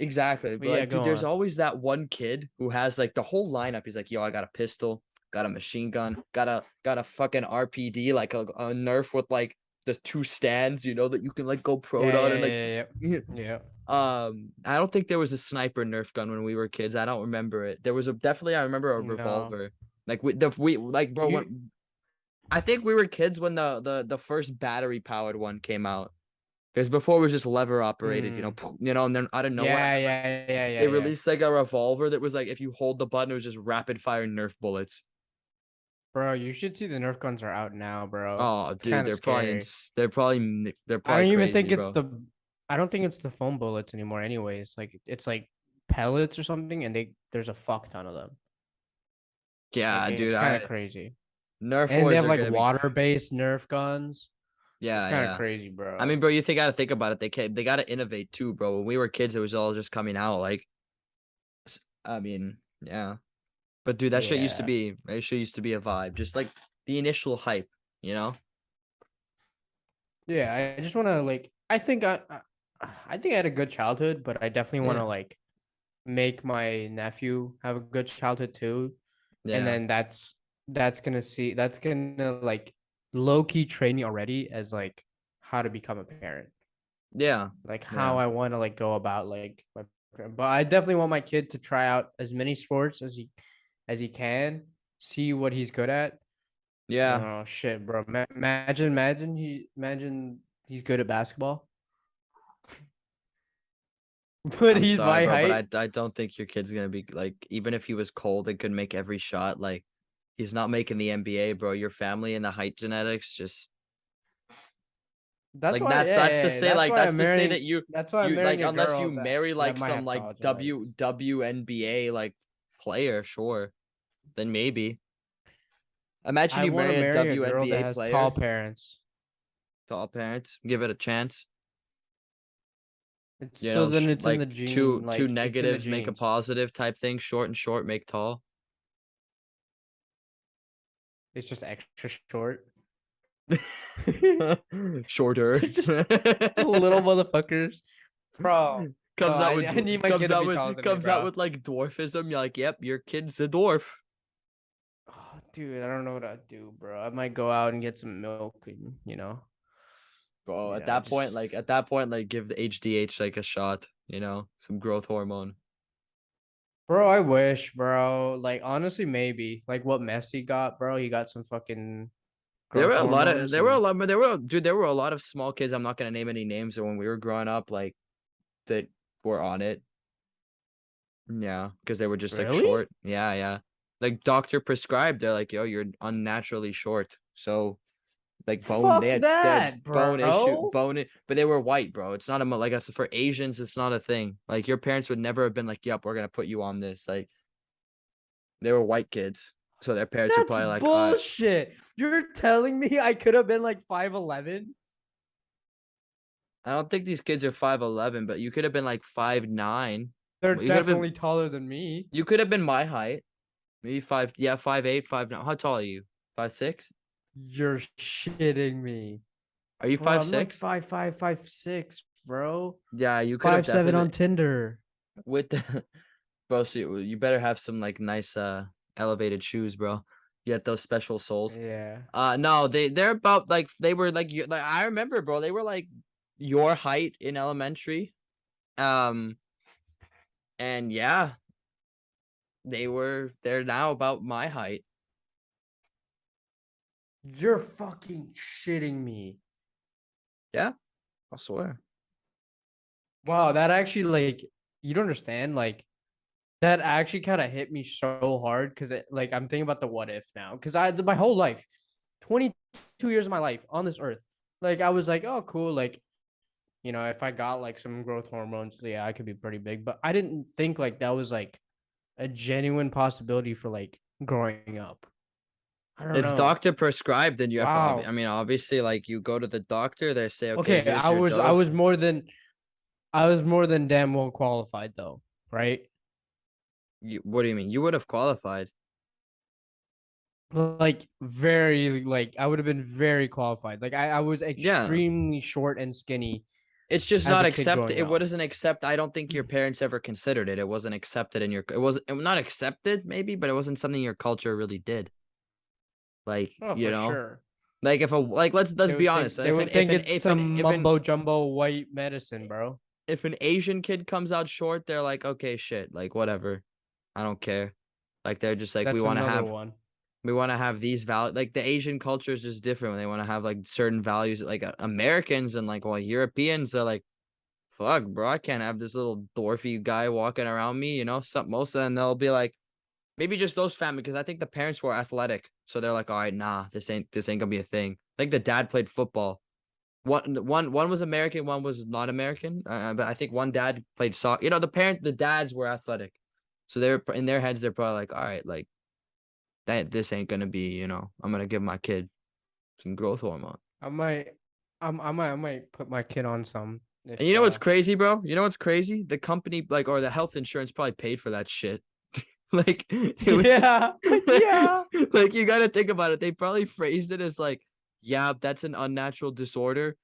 exactly. But But yeah, like, dude, go there's on. always that one kid who has like the whole lineup. He's like, yo, I got a pistol, got a machine gun, got a fucking RPD, like a Nerf with like the two stands, that you can like go pro Yeah, on yeah, and like. yeah, yeah. Yeah. I don't think there was a sniper Nerf gun when we were kids. I don't remember it. There was definitely I remember a No. revolver. Like we like bro. You When I think we were kids when the first battery powered one came out. Because before it was just lever operated, mm, and then out of nowhere, yeah, then like yeah, yeah, yeah, they yeah. released like a revolver that was like if you hold the button, it was just rapid fire Nerf bullets. Bro, you should see the Nerf guns are out now, bro. Oh, It's dude, kind of scary. they're I probably don't even crazy, think it's bro. the I don't think it's the foam bullets anymore anyways. Like it's like pellets or something and there's a fuck ton of them. Like Yeah, dude, it's kind of I crazy. Nerf And they wars have are like gonna be water-based Nerf guns. It's yeah, kind of yeah. crazy, I bro. mean, bro, gotta think about it. They gotta innovate too, bro. When we were kids, it was all just coming out. Like, I mean, yeah. But dude, Yeah. that shit used to be a vibe. Just like the initial hype, you know? Yeah, I just want to like I think I had a good childhood, but I definitely want to Yeah, like make my nephew have a good childhood too. And yeah, then that's gonna like low key train me already as like how to become a parent. yeah, Like how yeah, I want to like go about like but I definitely want my kid to try out as many sports as he can, see what he's good at. yeah. Oh shit, bro. Imagine he's good at basketball. But I'm he's sorry, my bro, but height. I don't think your kid's gonna be like even if he was cold and could make every shot, like he's not making the NBA, bro. Your family and the height genetics just That's like why, that's to say I'm that marrying. That's why I'm you like marrying a unless you girl marry that like might some have like tall genetics. WNBA like player, sure. Then maybe. Imagine I you want to marry a marry a girl that WNBA has tall player parents. to all parents, give it a chance. It's You so know, then it's in the like gene, two like it's in the negatives make a genes. positive type thing. Short and short make tall. It's just extra short. Shorter. They're just little motherfuckers, bro. No, I need my kid to be taller than me, comes out bro. with like dwarfism. You're like, yep, your kid's a dwarf. Oh, dude, I don't know what I'd do, bro. I might go out and get some milk, and Bro, just at that point, like give the HDH like a shot, some growth hormone. bro. I wish, bro. Like honestly, maybe like what Messi got, bro. He got some fucking growth hormones, and there were a lot of small kids. I'm not gonna name any names. When we were growing up, like that were on it. Yeah, because they were just like really, short. Yeah, yeah. Like doctor prescribed. They're like, yo, you're unnaturally short. So like fuck they had that, bro. but they were white, bro. It's not a like that's for Asians. It's not a thing. Like your parents would never have been like, yep, we're gonna put you on this. Like they were white kids, so their parents were That's probably like, bullshit. You're telling me I could have been like 5'11"? I don't think these kids are 5'11", but you could have been like 5'9". They're Well, you could have been definitely taller than me. my height. Maybe 5'8", 5'9". How tall are you? 5'6"? You're shitting me. Are you Bro, five I'm like six? 5'5", 5'6", bro. Yeah, you could have 5'7" on definitely Tinder. with the bro. So you better have some like nice elevated shoes, bro. Get those special soles. Yeah. No, they're about like they were like like I remember, bro. They were like your height in elementary. Um, and yeah, they're now about my height. You're fucking shitting me. Yeah, I swear. Wow, that actually like you don't understand. Like that actually kind of hit me so hard because like I'm thinking about the what if now. Because I my whole life, 22 years of my life on this earth, like I was like, oh cool, like if I got like some growth hormones, yeah, I could be pretty big. But I didn't think like that was like a genuine possibility for like growing up. I don't It's know. doctor prescribed, and you have to. I Wow. mean, obviously, like you go to the doctor, they say, okay, Okay, here's your I dose. was more than I was more than damn well qualified though, right? What do you mean? You would have qualified. Like very like I would have been very qualified. Like I was Yeah, extremely short and skinny it's just as not a kid accept. growing It up. wasn't accept. I don't think your parents ever considered it. It wasn't accepted in your. It was not accepted, maybe, but it wasn't something your culture really did. Like Oh, for sure. like if a like let's be honest. They would think it's some If an mumbo jumbo white medicine, bro. if an Asian kid comes out short, they're like, okay, shit, like whatever, I don't care. Like they're just like, we That's want to another have one. We want to have these values. Like the Asian culture is just different. They want to have like certain values. Like Americans and like Europeans are like, fuck, bro, I can't have this little dwarfy guy walking around me. Most of them they'll be like, maybe just those family because I think the parents were athletic, so they're like, all right, nah, this ain't gonna be a thing. Like the dad played football. One was American, one was not American. But I think one dad played soccer. The dads were athletic, so they're in their heads. They're probably like, all right, like that. This ain't gonna be. I'm gonna give my kid some growth hormone. I might, I might put my kid on some And if you know what's crazy, bro? You know what's crazy? The company, like, or the health insurance probably paid for that shit. Like, it was, yeah, yeah. like, you got to think about it. They probably phrased it as, like, yeah, that's an unnatural disorder.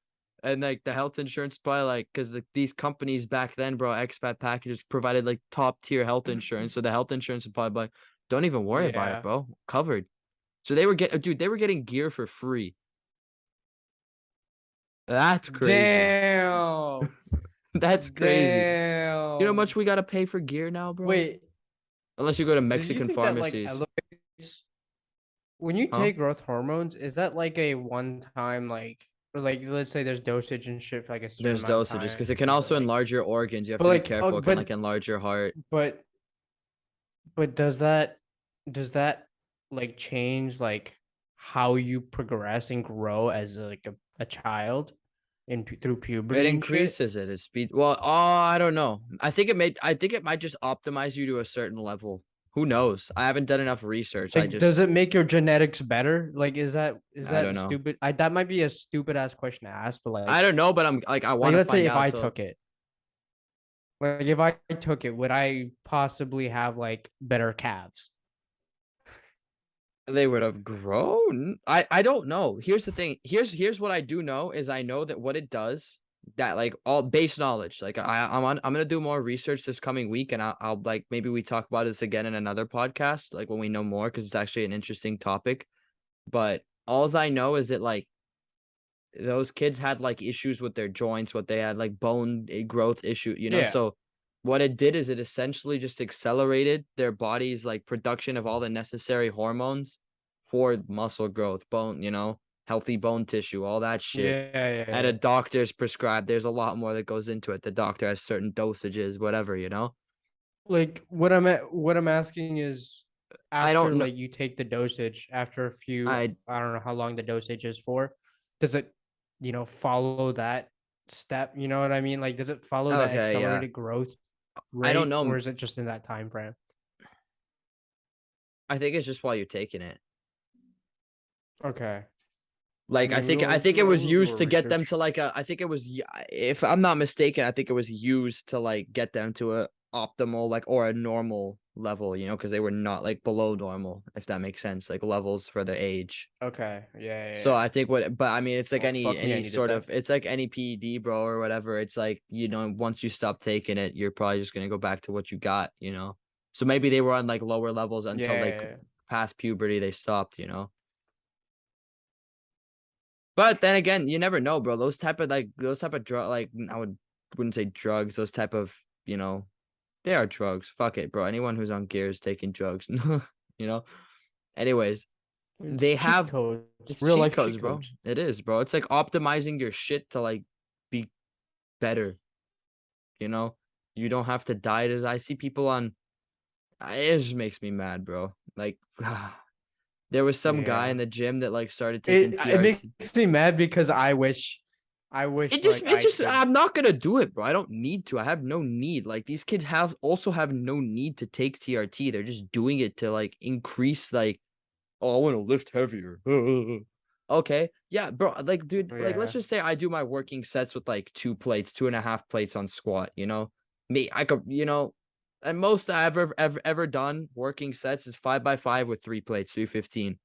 And, like, the health insurance probably, like, because these companies back then, bro, expat packages provided, like, top tier health insurance. So the health insurance would probably be like, don't even worry about it, Yeah. bro. Covered. So they were getting gear for free. That's crazy. Damn. That's crazy. You know how Damn. much we gotta pay for gear now, bro? Wait, Unless you go to do you Mexican think that like pharmacies, elevates when you huh? take growth hormones, is that like a one time like or like let's say there's dosage and shit for like a certain There's amount of dosages time, because it can but also like enlarge your organs. You have but to be like oh careful. It can like enlarge your heart. but but does that like change like how you progress and grow as like a child through It puberty and shit? increases it. It speed. Well, I don't know. I think it might just optimize you to a certain level. Who knows? I haven't done enough research. Like, does it make your genetics better? Like, is I don't that know. stupid? That might be a stupid ass question to ask, but I don't know, but I'm like, I want to let's say find if out. I So took it, like if I took it, would I possibly have like better calves? they would have grown. I don't know. Here's the thing. Here's what I do know is I know that what it does, that like all base knowledge. Like I'm gonna do more research this coming week, and I'll like maybe we talk about this again in another podcast, like when we know more, because it's actually an interesting topic. But alls I know is that like those kids had like issues with their joints, what they had like bone growth issue. Yeah, So what it did is it essentially just accelerated their body's like production of all the necessary hormones for muscle growth, bone, healthy bone tissue, all that shit. yeah, yeah, And a yeah. doctor's prescribed. There's a lot more that goes into it. The doctor has certain dosages, whatever. Like what I'm asking is, I after don't know. like you take the dosage, after a few, I I don't know how long the dosage is for, does it, follow that step? You know what I mean? Like, does it follow that okay, yeah. accelerated growth I don't rate, or know. is it just in that time frame? I think it's just while you're taking it. Okay. I Like mean, I think it was we'll do used our to get them to research. like I think it was, if I'm not mistaken, I think it was used to like get them to a optimal like or a normal level, because they were not like below normal, if that makes sense, like levels for their age. Okay. Yeah, yeah, So yeah. I think but I mean it's like Well, fuck me, I any needed sort that. of, it's like any PED, bro, or whatever. It's like, once you stop taking it, you're probably just gonna go back to what you got. So maybe they were on like lower levels Yeah, until like yeah, yeah. past puberty they stopped. But then again, you never know, bro. Those type of drug, like wouldn't say drugs. Those type of, you know, they are drugs. Fuck it, bro. Anyone who's on gear is taking drugs. you know. Anyways, It's they cheat have codes, it's real cheat life codes, cheat bro. codes. It is, bro. It's like optimizing your shit to like be better. You know, you don't have to diet. As I see people on, it just makes me mad, bro. Like, there was some guy in Yeah. the gym that like started taking It TRT. makes me mad because I It wish just, like it I just, could. I'm not gonna do it, bro. I don't need to. I have no need. Like these kids have no need to take TRT. They're just doing it to like increase, like, oh, I want to lift heavier. Okay, yeah, bro. Like, dude, like, let's Yeah. just say I do my working sets with like 2 plates, 2.5 plates on squat. Me, I could, and most I've ever done working sets is 5x5 with 3 plates, 315.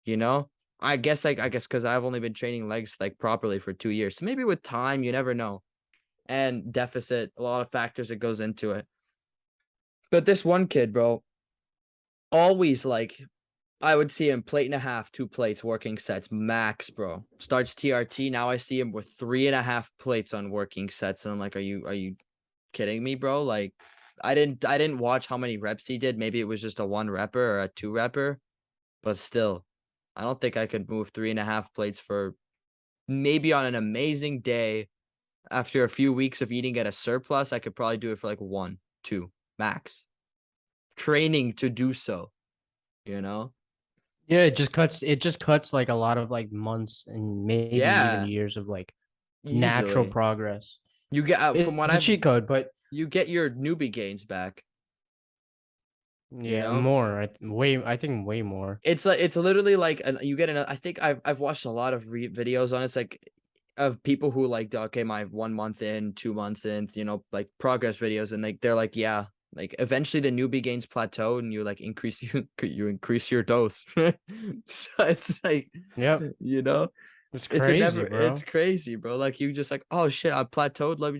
You know, I guess because I've only been training legs like properly for 2 years. So maybe with time, you never know. And deficit, a lot of factors that goes into it. But this one kid, bro, always like I would see him plate and a half, 2 plates, working sets, max, bro. Starts TRT. Now I see him with 3.5 plates on working sets. And I'm like, are you kidding me, bro? Like, I didn't watch how many reps he did. Maybe it was just a 1 repper or a 2 repper. but still, I don't think I could move 3.5 plates for maybe on an amazing day. After a few weeks of eating at a surplus, I could probably do it for like 1, 2 max. Training to do so, you know? Yeah, it just cuts like a lot of like months and maybe even Yeah, years of like natural easily. progress. You get from what It's a I've cheat code, but you get your newbie gains back, you yeah, know? more. I think way more. It's literally like you get an I think I've watched a lot of videos on it's like of people who like okay my 1 month in 2 months in like progress videos and like they're like yeah like eventually the newbie gains plateau and you like increase you increase your dose so it's like Yep. you know It's it's a crazy, never it's bro. crazy bro like you just like oh shit I plateaued let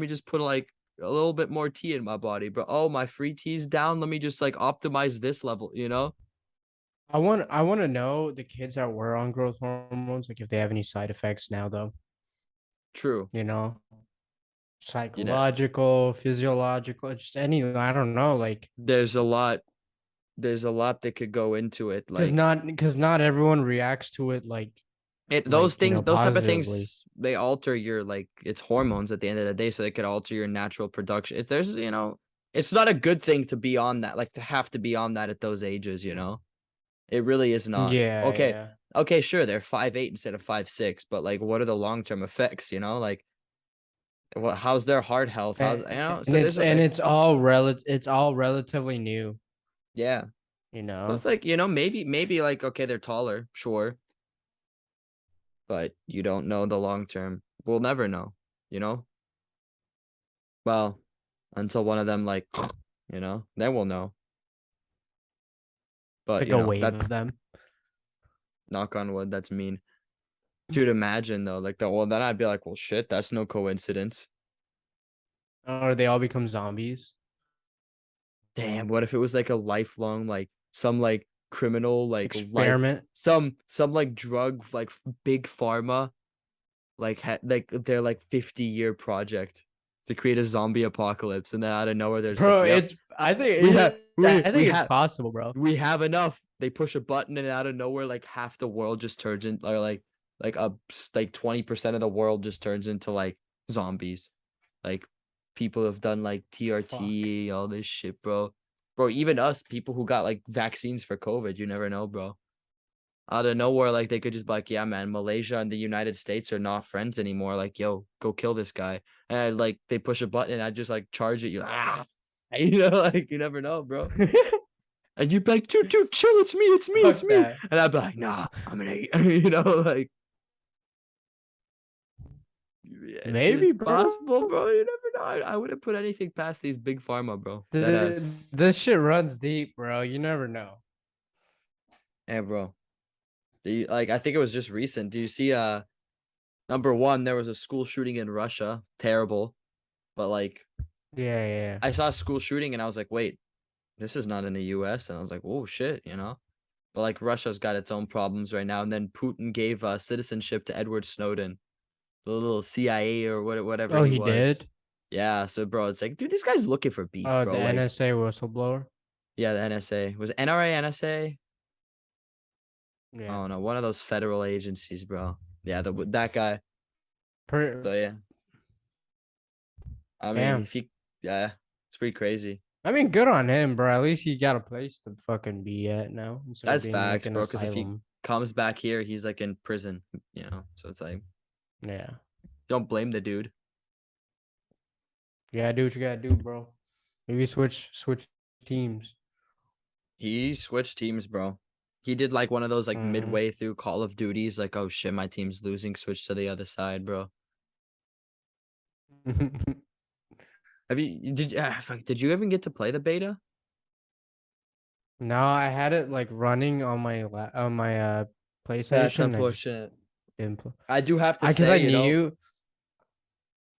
me just put like a little bit more tea in my body but oh my free tea's down let me just like optimize this level I want to know the kids that were on growth hormones, like if they have any side effects now though, true you know, you know psychological, physiological, just any, I don't know, like there's a lot there's a lot that could go into it like because not everyone reacts to it those like, things those type of positively. things they alter your like it's hormones at the end of the day so they could alter your natural production if there's it's not a good thing to be on that like to have to be on that at those ages. It really is not Yeah, okay. yeah. Okay, sure they're 5'8" instead of 5'6", but like what are the long-term effects, like how's their heart health how's And so there's like it's all relatively new, yeah you so know. it's like maybe like okay they're taller sure but you don't know the long term. We'll never know, you know? Well, until one of them like, then we'll know. But Like a wave that of them. knock on wood, that's mean. Dude, imagine though, like the well, then I'd be like, well shit, that's no coincidence. Or they all become zombies. Damn, what if it was like a lifelong, like some like criminal, Experiment. some like drug, like big pharma, like their like 50-year project to create a zombie apocalypse, and then out of nowhere, there's like, Bro, yep, it's I we have think we I we think it's have possible, bro. we have enough. They push a button and out of nowhere, like half the world just turns in or like 20% of the world just turns into like zombies. Like people have done like Fuck. TRT, all this shit, bro. Bro, even us, people who got like vaccines for COVID, you never know, bro. Out of nowhere, like they could just be like, yeah, man, Malaysia and the United States are not friends anymore. Like, yo, go kill this guy. And like they push a button and I just like charge it. You like you never know, bro. And you'd be like, dude, chill, it's Fuck me. that. And I'd be like, nah, I'm an eight. Like yeah, it's Maybe, bro. possible, bro. You never know. I wouldn't put anything past these big pharma, bro. That ass. This shit runs deep, bro. You never know. Hey, bro. Like I think it was just recent. Do you see number one, there was a school shooting in Russia. Terrible. But like Yeah, yeah. I saw a school shooting and I was like, wait, this is not in the US. And I was like, oh shit. But like Russia's got its own problems right now. And then Putin gave citizenship to Edward Snowden, the little CIA or whatever Oh, he he was. did? Yeah, so bro, it's like, dude, this guy's looking for beef, Oh, the bro. Like, NSA whistleblower. yeah, the NSA was it NRA, NSA. Yeah. Oh no, one of those federal agencies, bro. Yeah, that guy. Per So yeah, I mean, Damn. if he, yeah, it's pretty crazy. I mean, good on him, bro. At least he got a place to fucking be at now instead of That's being like facts, an bro. Because if he asylum. comes back here, he's like in prison. So it's like, Yeah. don't blame the dude. You gotta do what you gotta do, bro. Maybe switch teams. He switched teams, bro. He did like one of those like Hmm. midway through Call of Duties, like, oh shit, my team's losing, switch to the other side, bro. Have you did you even get to play the beta? No, I had it like running on my That's PlayStation. I just unfortunate. didn't play. I do have to I because say, I knew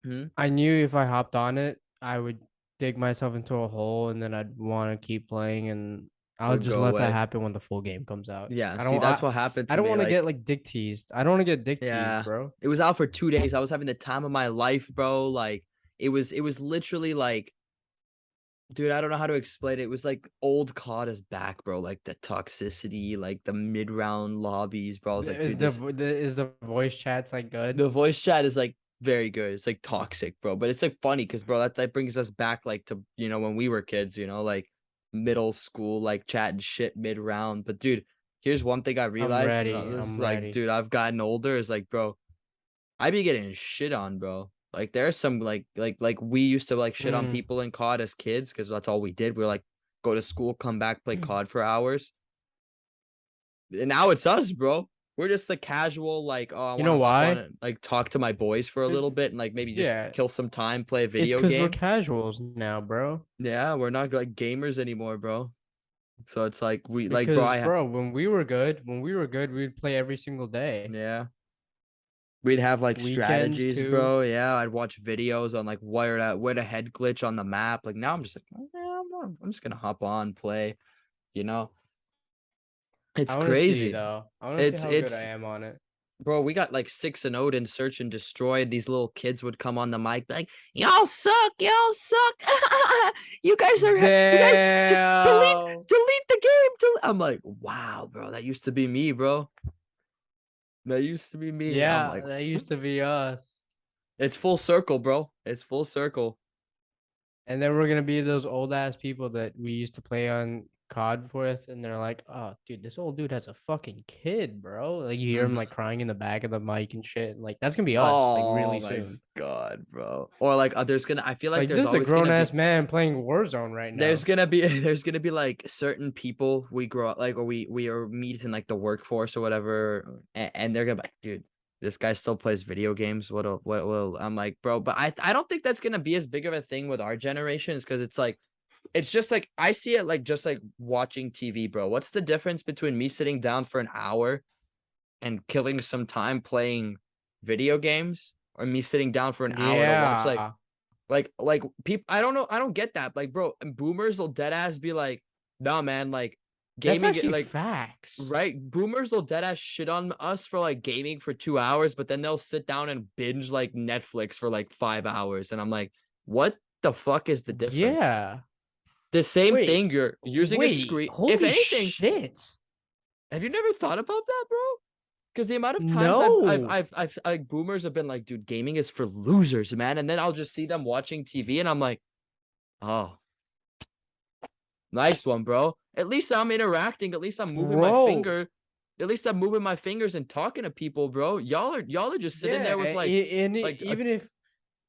hmm, I knew if I hopped on it, I would dig myself into a hole and then I'd want to keep playing and it I'll would just go let that away. happen when the full game comes out. Yeah, I see, don't that's I what happened I to don't me. want to get Like, like dick teased. I don't want to get dick teased, yeah, bro. it was out for 2 days. I was having the time of my life, bro. Like, it was literally like Dude, I don't know how to explain it. It was like old COD is back, bro. Like the toxicity, like the mid-round lobbies, bro. I was like, dude, this Is the voice chats like good? the voice chat is like very good. It's like toxic, bro. But it's like funny because, bro, that brings us back like to when we were kids, like middle school, like chatting shit mid-round. But dude, here's one thing I I'm realized. ready. This is I'm like, ready. dude, I've gotten older. Is like, bro, I be getting shit on, bro. Like there's some like we used to like shit on Mm. people in COD as kids because that's all we did. We were like go to school, come back, play COD for hours. And now it's us, bro. We're just the casual, like, oh, I You want know to hop on why? and like talk to my boys for a It, little bit and like maybe just yeah, kill some time, play a it's video because we're game. casuals now, bro. Yeah, we're not like gamers anymore, bro. So it's like we like, bro, Because, bro, when we were good, we'd play every single day. yeah. We'd have like Weekends strategies, too. bro. Yeah, I'd watch videos on like where to head glitch on the map. Like now I'm just like, yeah, I'm just gonna hop on, play, you know. It's I want to see crazy. though. I want to see It's how good I it's am on it. bro, we got like 6-0 in Search and Destroy. These little kids would come on the mic be like, y'all suck, y'all suck. You guys just Damn. delete the game. I'm like, wow, bro, that used to be me, bro. That used to be me. I'm Yeah, like, that used to be us. it's full circle, bro. It's full circle. And then we're gonna be those old ass people that we used to play on COD with, and they're like, "Oh, dude, this old dude has a fucking kid, bro." Like you hear him Mhm. like crying in the back of the mic and shit. Like that's gonna be us, like Oh really my soon. god, bro. Or like I feel like Like this there's is a always grown gonna ass be man playing Warzone right there's now. gonna be there's gonna be like certain people we grow up like or we are meet in like the workforce or whatever and they're gonna be like, dude, this guy still plays video games. What will I'm like, bro, but I don't think that's gonna be as big of a thing with our generations because it's like it's just like I see it like just like watching TV, bro. What's the difference between me sitting down for an hour and killing some time playing video games or me sitting down for an hour to watch Yeah, like people, I don't know, I don't get that. Like, bro, and boomers will dead ass be like, nah, man, like that's gaming, actually like, facts. right? Boomers will dead ass shit on us for like gaming for 2 hours, but then they'll sit down and binge like Netflix for like 5 hours. And I'm like, what the fuck is the difference? Yeah. The same Wait, thing, you're using a wait. screen. If Holy anything, shit. have you never thought about that, bro? Because the amount of times No. like boomers have been like, dude, gaming is for losers, man. And then I'll just see them watching TV and I'm like, oh, nice one, bro. At least I'm interacting. At least I'm moving my Bro. finger. At least I'm moving my fingers and talking to people, bro. Y'all are just sitting Yeah, there with and like even if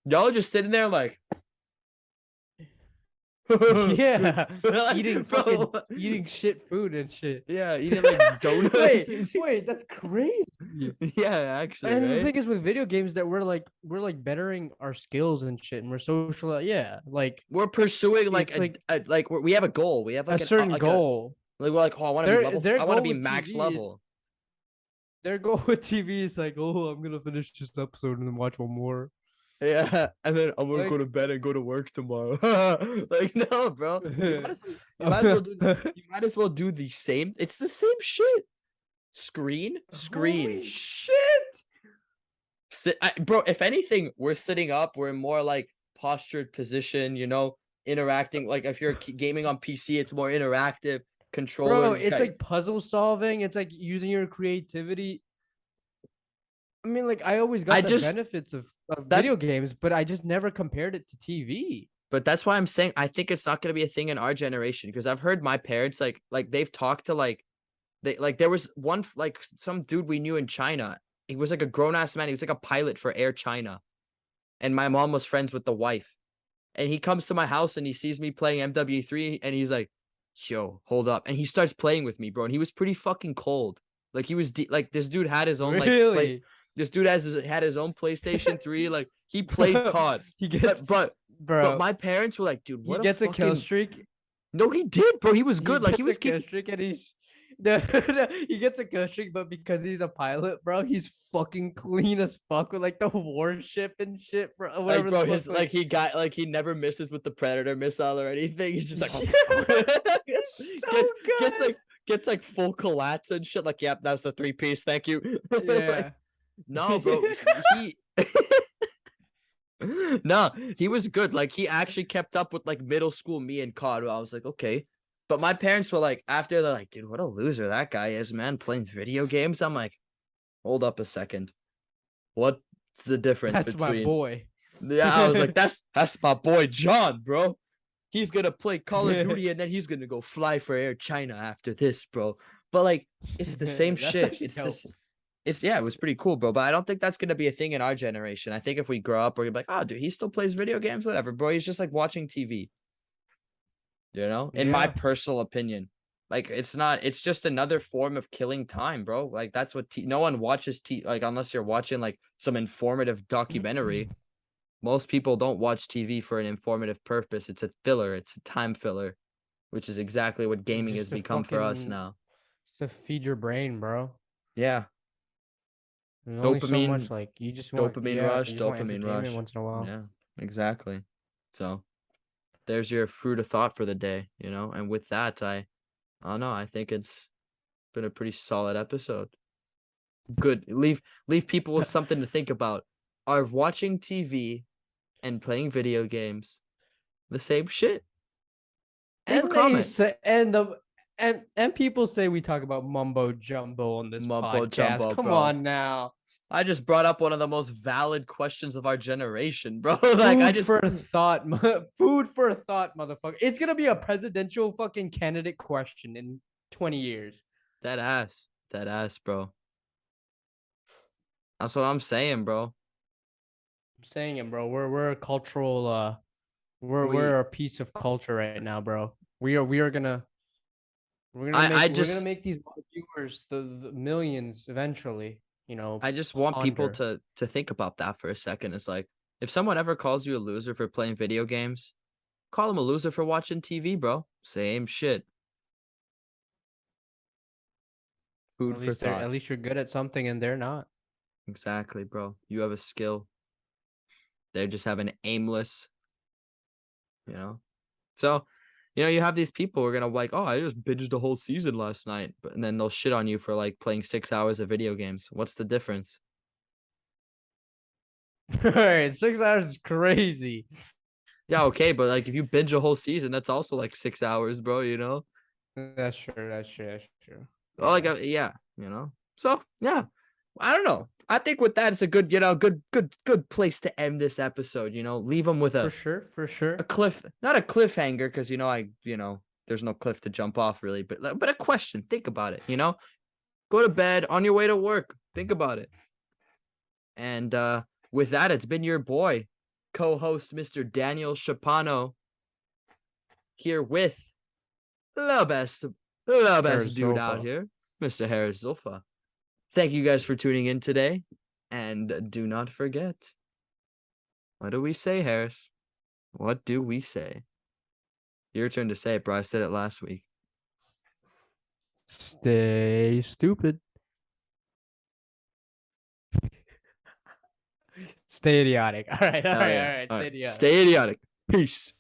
y'all are just sitting there like yeah, like bro. eating shit food and shit. Yeah, eating like donuts. Wait, that's crazy. Yeah, actually, And the right? thing is with video games that we're like bettering our skills and shit, and we're social. Yeah, like We're pursuing like it's like like we have a goal. We have a like certain like a goal. like we're like, oh, I want to be Their level. their I want to goal be with max TV is level. their goal with TV is like, oh, I'm gonna finish this episode and then watch one more. Yeah, and then I'm gonna go to Like, bed and go to work tomorrow. Like, no, bro. You might as well do the same. It's the same shit. Screen. holy shit! Bro, if anything, we're sitting up. We're in more like postured position, interacting. Like if you're gaming on PC, it's more interactive. Bro, Controllers, it's like puzzle solving. It's like using your creativity. I mean, like I always I got the just benefits of video that's games, but I just never compared it to TV. but that's why I'm saying I think it's not gonna be a thing in our generation because I've heard my parents like they've talked to like they like there was one like some dude we knew in China. He was like a grown ass man. He was like a pilot for Air China, and my mom was friends with the wife. And he comes to my house and he sees me playing MW3 and he's like, "Yo, hold up!" And he starts playing with me, bro. And he was pretty fucking cold. Like he was like this dude had his own like play. Really, This dude had his own PlayStation 3. Like he played bro, COD, he gets, but but but bro, my parents were like, "Dude, he what a gets a kill fucking streak. no." He did, bro. He was He good. Like he gets a was kill keeping. streak, and he's no, no, he gets a kill streak, but because he's a pilot, bro, he's fucking clean as fuck with like the warship and shit, bro. Like, Whatever the bro, fuck, his like like. he got like he never misses with the Predator missile or anything. He's just like He's so gets gets good. like gets like full collapse and shit. Like, yep, that was a 3-piece. Thank you. Like, Yeah. no, bro, he No, he was good. Like he actually kept up with like middle school me and COD. I was like, okay. But my parents were like, after they're like, dude, what a loser that guy is, man, playing video games. I'm like, hold up a second. What's the difference That's my between boy. yeah, I was like, that's my boy John, bro. He's gonna play Call of Duty and then he's gonna go fly for Air China after this, bro. But like, it's the same That's shit. actually dope. It's yeah, it was pretty cool, bro. But I don't think that's gonna be a thing in our generation. I think if we grow up, we're gonna be like, oh, dude, he still plays video games, whatever, bro. He's just like watching TV, you know. In my Yeah. personal opinion, like it's not. It's just another form of killing time, bro. Like that's what no one watches like unless you're watching like some informative documentary. Most people don't watch TV for an informative purpose. It's a filler. It's a time filler, which is exactly what gaming has Just to become for us fucking now. just to feed your brain, bro. Yeah, There's only so dopamine, much like you just want, dopamine yeah, you rush, just want dopamine entertainment rush. once in a while. Yeah, exactly. So there's your fruit of thought for the day, you know. And with that, I don't know. I think it's been a pretty solid episode. Good. Leave people with something to think about. Are watching TV and playing video games the same shit? Leave a And they comment. say and people say we talk about mumbo jumbo on this Mumbo podcast. jumbo, Come bro. on now. I just brought up one of the most valid questions of our generation, bro. Like I Food just for thought. Food for thought, motherfucker. It's gonna be a presidential fucking candidate question in 20 years. that ass, bro. That's what I'm saying, bro. I'm saying it, bro. We're a cultural we're We, a piece of culture right now, bro. We are gonna I we're gonna just, make these viewers the millions eventually, I just want people ponder. to think about that for a second. It's like if someone ever calls you a loser for playing video games, call them a loser for watching TV, bro. Same shit. Food for At thought. least you're good at something and they're not. Exactly, bro. You have a skill. They just have an aimless, you know. So, you have these people who are gonna like, oh, I just binged a whole season last night, but and then they'll shit on you for like playing 6 hours of video games. What's the difference? All right, 6 hours is crazy. Yeah, okay, but like if you binge a whole season, that's also like 6 hours, bro. You know, That's true. That's true. That's true. or like Yeah, yeah, you know. So yeah, I don't know. I think with that, it's a good, good place to end this episode. Leave them with for a sure. For sure. cliff, not a cliffhanger, because there's no cliff to jump off really, but a question. Think about it. Go to bed on your way to work. Think about it. And with that, it's been your boy, co-host Mr. Daniel Shapano, here with the best dude out Zofa. here, Mr. Harris Zulfa. Thank you guys for tuning in today, and do not forget. What do we say, Harris? What do we say? Your turn to say it, bro. I said it last week. Stay stupid. Stay idiotic. All right. All Hell right. yeah. All right. All Stay right. idiotic. Stay idiotic. Peace.